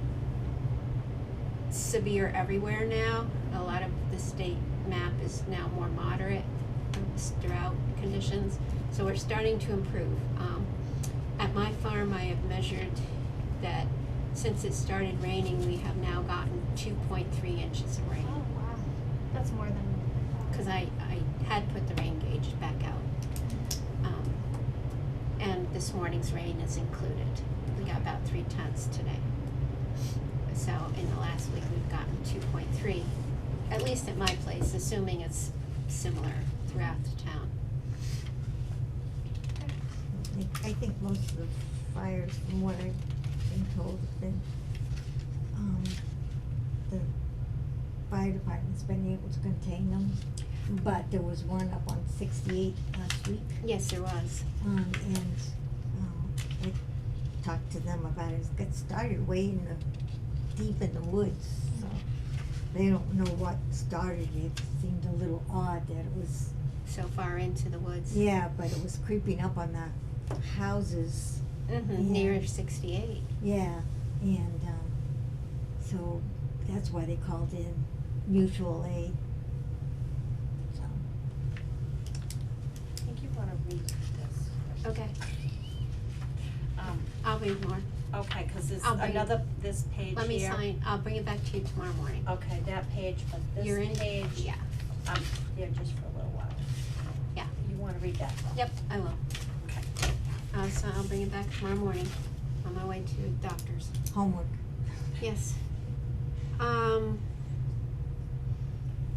severe everywhere now. A lot of the state map is now more moderate drought conditions, so we're starting to improve. At my farm, I have measured that since it started raining, we have now gotten 2.3 inches of rain. Oh, wow. That's more than. Because I had put the rain gauge back out. And this morning's rain is included. We got about 3/10 today. So in the last week, we've gotten 2.3, at least at my place, assuming it's similar throughout the town. I think most of the fires, from what I've been told, have been, the fire department's been able to contain them. But there was one up on 68 last week, Yes, there was. and, I talked to them about it. It got started way in the, deep in the woods, so they don't know what started it. It seemed a little odd that it was, So far into the woods. yeah, but it was creeping up on the houses. Mm-hmm, Yeah. near 68. Yeah, and, so that's why they called in mutual aid. So, I think you wanna read this. Okay, Um, I'll read more. okay, cause there's I'll bring it- another, this page here. Let me sign, I'll bring it back to you tomorrow morning. Okay, that page, but You're in? this page, Yeah, there just for a little while. yeah. You wanna read that? Yep, I will. Okay. So I'll bring it back tomorrow morning on my way to doctor's. homework. Yes.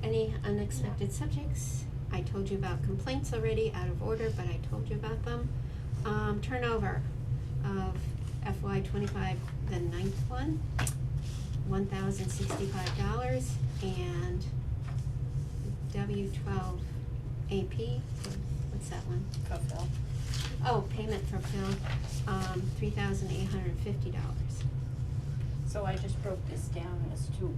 Any unexpected subjects? I told you about complaints already, out of order, but I told you about them. Turnover of FY 25, the ninth one, $1,065, and W12 AP, what's that one? Go, Phil. Oh, payment for Phil, $3,850. So I just broke this down as to,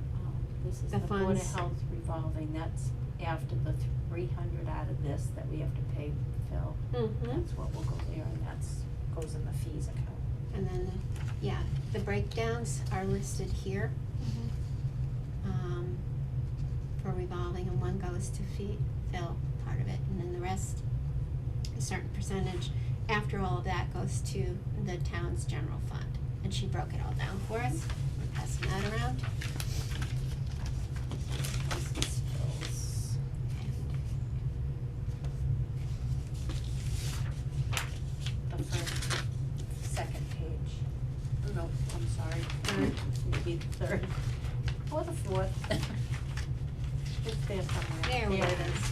this is The the Board of funds. Health revolving, that's after the 300 out of this that we have to pay Phil. Mm-hmm. That's what will go there, and that's, goes in the fees account. And then, the breakdowns are listed here, for revolving, and one goes to Phil, part of it, and then the rest, a certain percentage, after all of that goes to the town's general fund. And she broke it all down for us, we're passing that around. This is Phil's. The first, second page. No, I'm sorry. Third. Maybe the third. Or the fourth. It's there somewhere. There we it are. is.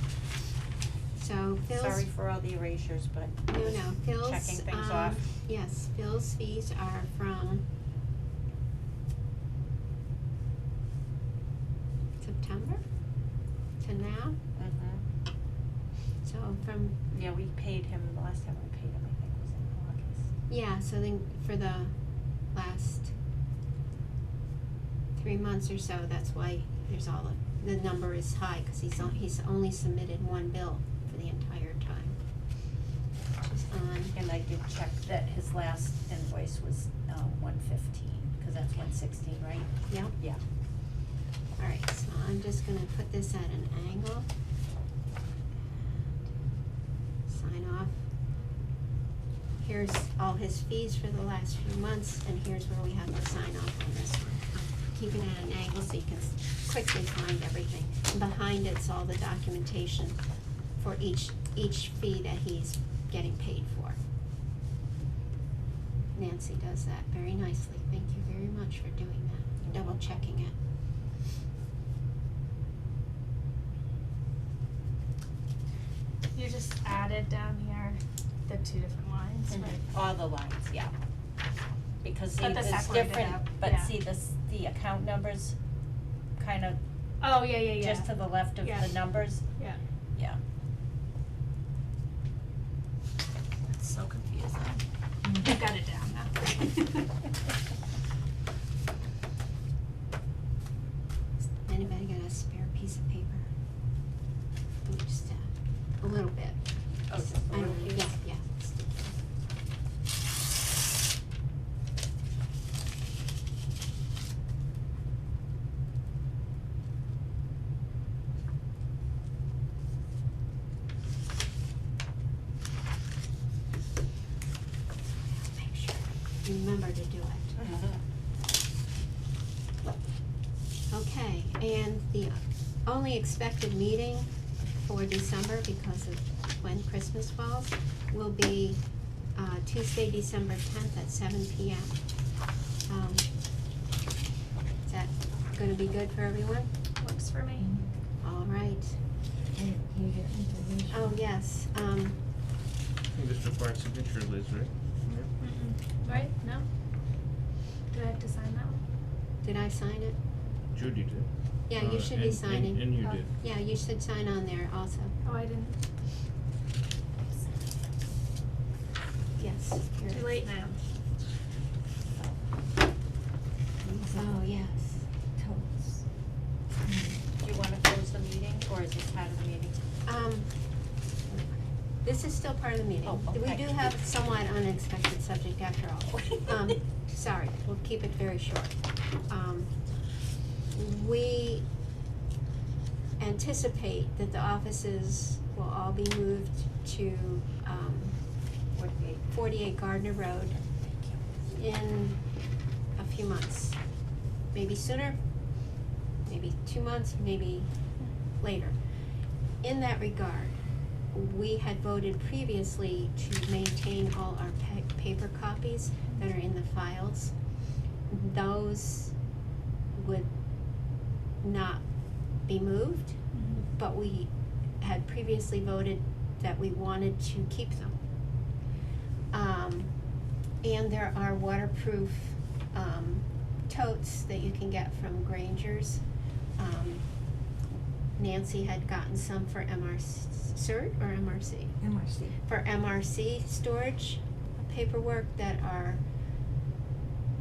So Phil's. Sorry for all the erasures, but No, Phil's, checking things off. yes, Phil's fees are from September to now, Mhm. so from, Yeah, we paid him, the last time we paid him, I think, was in August. yeah, so then for the last 3 months or so, that's why there's all the number is high, cause he's only submitted one bill for the entire time. Which is on, And I did check that his last invoice was, 115, cause that's 116, right? yep. Yeah. Alright, so I'm just gonna put this at an angle. Sign off. Here's all his fees for the last few months, and here's where we have to sign off on this one. keep it at an angle so you can quickly find everything. And behind it's all the documentation for each fee that he's getting paid for. Nancy does that very nicely. Thank you very much for doing that, double checking it. You just added down here the two different lines, right? All the lines, yeah. Because see, But the there's separated different, out, but yeah. see the account numbers kind of Oh, yeah. just to the left of Yeah. the numbers, Yeah, yeah. it's so confusing. I've got it down now. Anybody got a spare piece of paper? Let me just, a little bit. Oh, just a I don't- little piece? Yeah. Make sure you remember to do it. Okay, and the only expected meeting for December, because of when Christmas falls, will be Tuesday, December 10th at 7 p.m. Is that gonna be good for everyone? Works for me. All right. And here's your information. Oh, yes, I think this requires signature, Liz, right? Right? No? Do I have to sign that one? did I sign it? Judy did. Yeah, you should be and- signing. And you Oh. did. Yeah, you should sign on there also. Oh, I didn't. Yes. here. Too late now. These are Oh, yes. totes. Do you wanna close the meeting, or is this part of the meeting? This is still part of the meeting. Oh, We okay. do have somewhat unexpected subject after all. Sorry, we'll keep it very short. We anticipate that the offices will all be moved to, 48 Gardner Road in a few months. Maybe sooner, maybe 2 months, maybe later. In that regard, we had voted previously to maintain all our paper copies that are in the files. Those would not be moved, but we had previously voted that we wanted to keep them. And there are waterproof, totes that you can get from Granger's. Nancy had gotten some for MRC, CERT or MRC? MRC. For MRC storage paperwork that are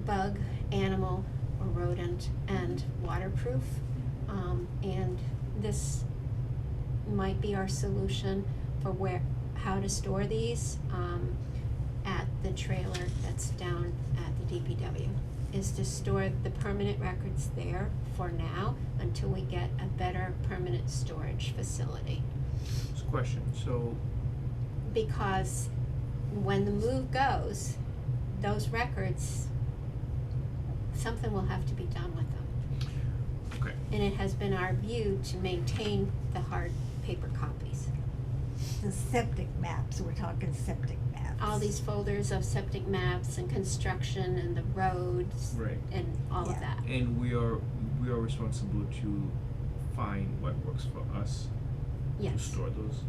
bug, animal, or rodent and waterproof. And this might be our solution for how to store these, at the trailer that's down at the DPW, is to store the permanent records there for now until we get a better permanent storage facility. It's a question, so, Because when the move goes, those records, something will have to be done with them. okay, And it has been our view to maintain the hard paper copies. The septic maps, we're talking septic maps. All these folders of septic maps and construction and the roads right. and all of Yeah. that. And we are responsible to find what works for us to Yes, store those.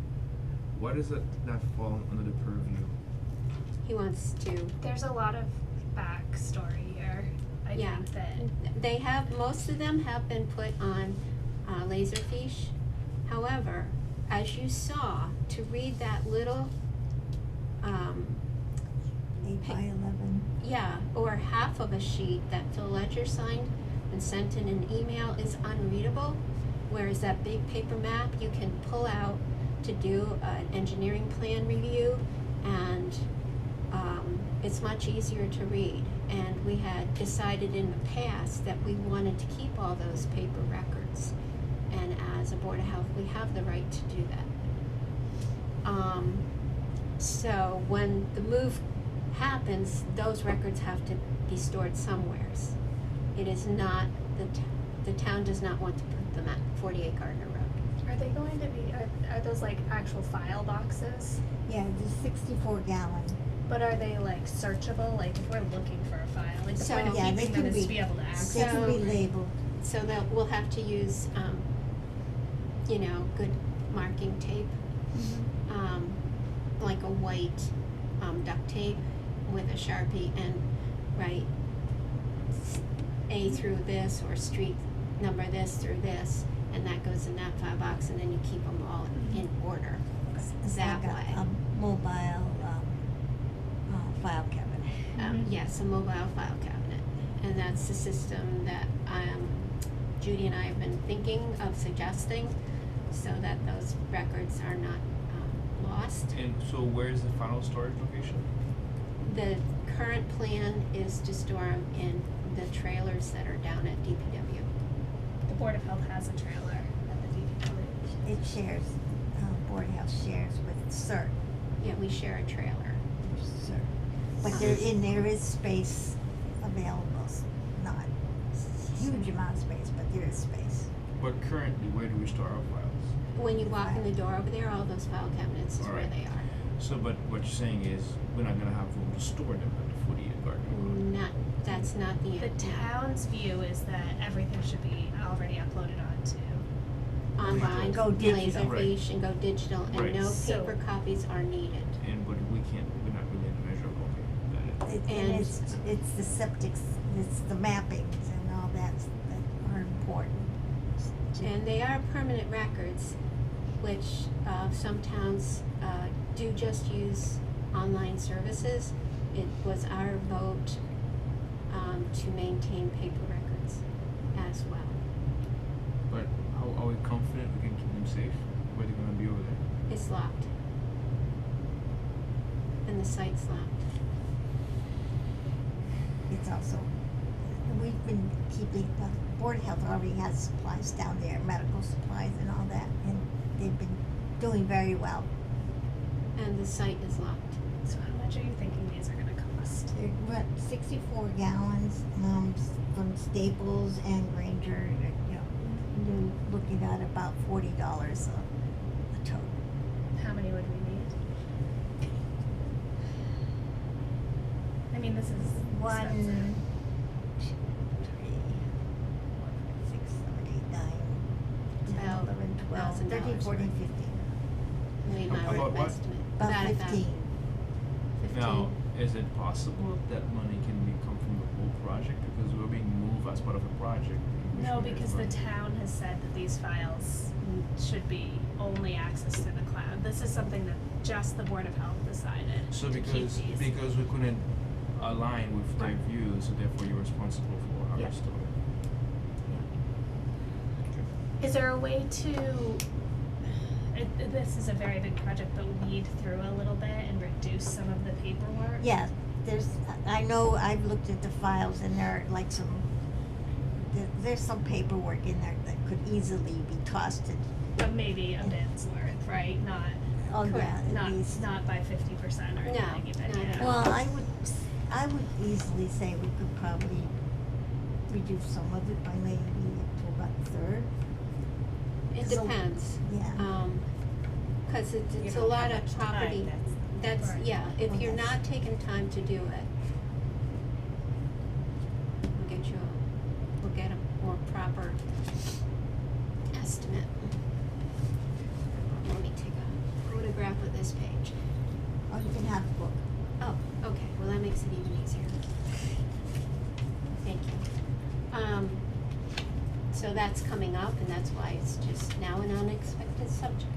Why does that not fall under the purview? he wants to. There's a lot of backstory here, I Yeah. think that, They have, most of them have been put on Laserfiche. However, as you saw, to read that little, 8x11. yeah, or half of a sheet that Phil Ledger signed and sent in an email is unreadable, whereas that big paper map you can pull out to do an engineering plan review, and it's much easier to read. And we had decided in the past that we wanted to keep all those paper records, and as a Board of Health, we have the right to do that. So when the move happens, those records have to be stored somewheres. It is not the town does not want to put them at 48 Gardner Road. Are they going to be, are those like actual file boxes? Yeah, the 64 gallon. But are they like searchable, like if we're looking for a file, like the So- point of Yeah, they keeping them can is to be- be able to They access? can be So- labeled. So that we'll have to use, good marking tape, like a white, duct tape with a Sharpie and write A through this or street number this through this, and that goes in that file box, and then you keep them all in order. It's That like way. a mobile file cabinet. Yes, a mobile file cabinet, and that's the system that Judy and I have been thinking of suggesting, so that those records are not lost. And so where's the final storage location? The current plan is to store them in the trailers that are down at DPW. The Board of Health has a trailer at the DPW. It shares, Board of Health shares with CERT. Yeah, we share a trailer. CERT. But there is space available, not huge amount of space, but there is space. But currently, where do we store our files? When you walk in the door over there, all those file cabinets is where Alright. they are. So, but what you're saying is, we're not gonna have room to store them at the 48 Gardner Road. That's not the The intent. town's view is that everything should be already uploaded onto. Online, Go digital. Laserfiche, and go digital, and Right. no So- paper copies are needed. And, but we're not really in the measure of, okay, got it. And And- it's the septics, it's the mappings and all that are important. And they are permanent records, which some towns do just use online services. It was our vote to maintain paper records as well. But how are we confident we can keep them safe? Where they're gonna be over there? It's locked. And the site's locked. It's also, we've been keeping, the Board of Health already has supplies down there, medical supplies and all that, and they've been doing very well. And the site is locked. So how much are you thinking these are gonna cost? They're, what, 64 gallons, from Staples and Granger, you're looking at about $40 a tote. How many would we need? I mean, this is expensive. 1, 2, 3, 4, 5, 6, 7, 8, 9, 10, About 11, 12, 13, $1,000, 14, right? 15. Made my About what? estimate. About 15. 15. Now, is it possible that money can come from the whole project because we're being moved as part of a project? No, because the town has said that these files should be only accessed through the cloud. This is something that just the Board of Health decided So to keep these. because we couldn't align with their Right. views, so therefore you're responsible for how Yeah. to store it. Is there a way to, this is a very big project, but weed through a little bit and reduce some of the paperwork? Yeah, I know I've looked at the files and there are like there's some paperwork in there that could easily be tossed in. But maybe a bit's worth, right? Not, Oh, yeah, Correct. at not, least. not by 50% or anything, No, even, not you at know? Well, I would easily say we could probably reduce some of it by maybe to about a third. It So- depends. Yeah. 'Cause You it's a don't lot have of much time, property. That's, Right. yeah, if Well, you're that's- not taking time to do it, we'll get a more proper estimate. Let me take a photograph of this page. Or you can have a book. Oh, okay, well, that makes it even easier. Thank you. So that's coming up, and that's why it's just now an unexpected subject.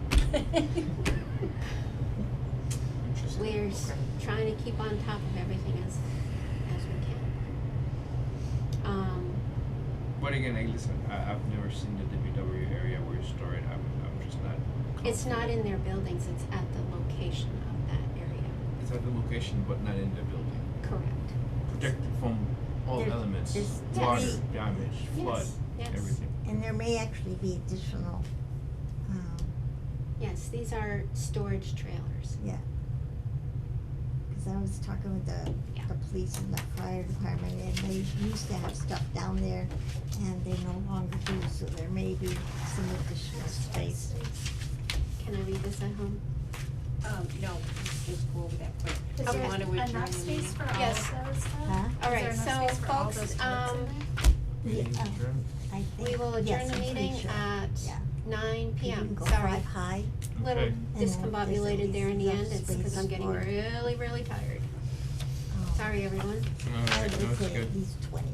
Interesting. We're Okay. trying to keep on top of everything as we can. But again, like, listen, I've never seen the DPW area where you store it. I'm just not. It's not confident. in their buildings, it's at the location of that area. It's at the location, but not in the building. Correct. Protected from all There's- elements, there's water, three- damage, flood, Yes, yes. everything. And there may actually be additional, Yes, these are storage trailers. yeah. Cause I was talking with Yeah. the police and the fire department and they used to have stuff down there and they no longer do, so there may be some additional space. Can I read this at home? No, just go over that quick. Is Okay. there Want to adjourn enough the space meeting? for all Yes. of those though? Huh? All Is right, there enough so space for all folks, those tenants in there? Meeting Yeah, adjourned? I think, we will yes, adjourn the I'm pretty meeting sure. at Yeah. 9 You PM, can go sorry. 5 high. Little Okay. And then there's at discombobulated there in the least end, enough it's because I'm space getting for- really, really tired. Oh. Sorry, everyone. Alright, I no, would it's say good. at least 20.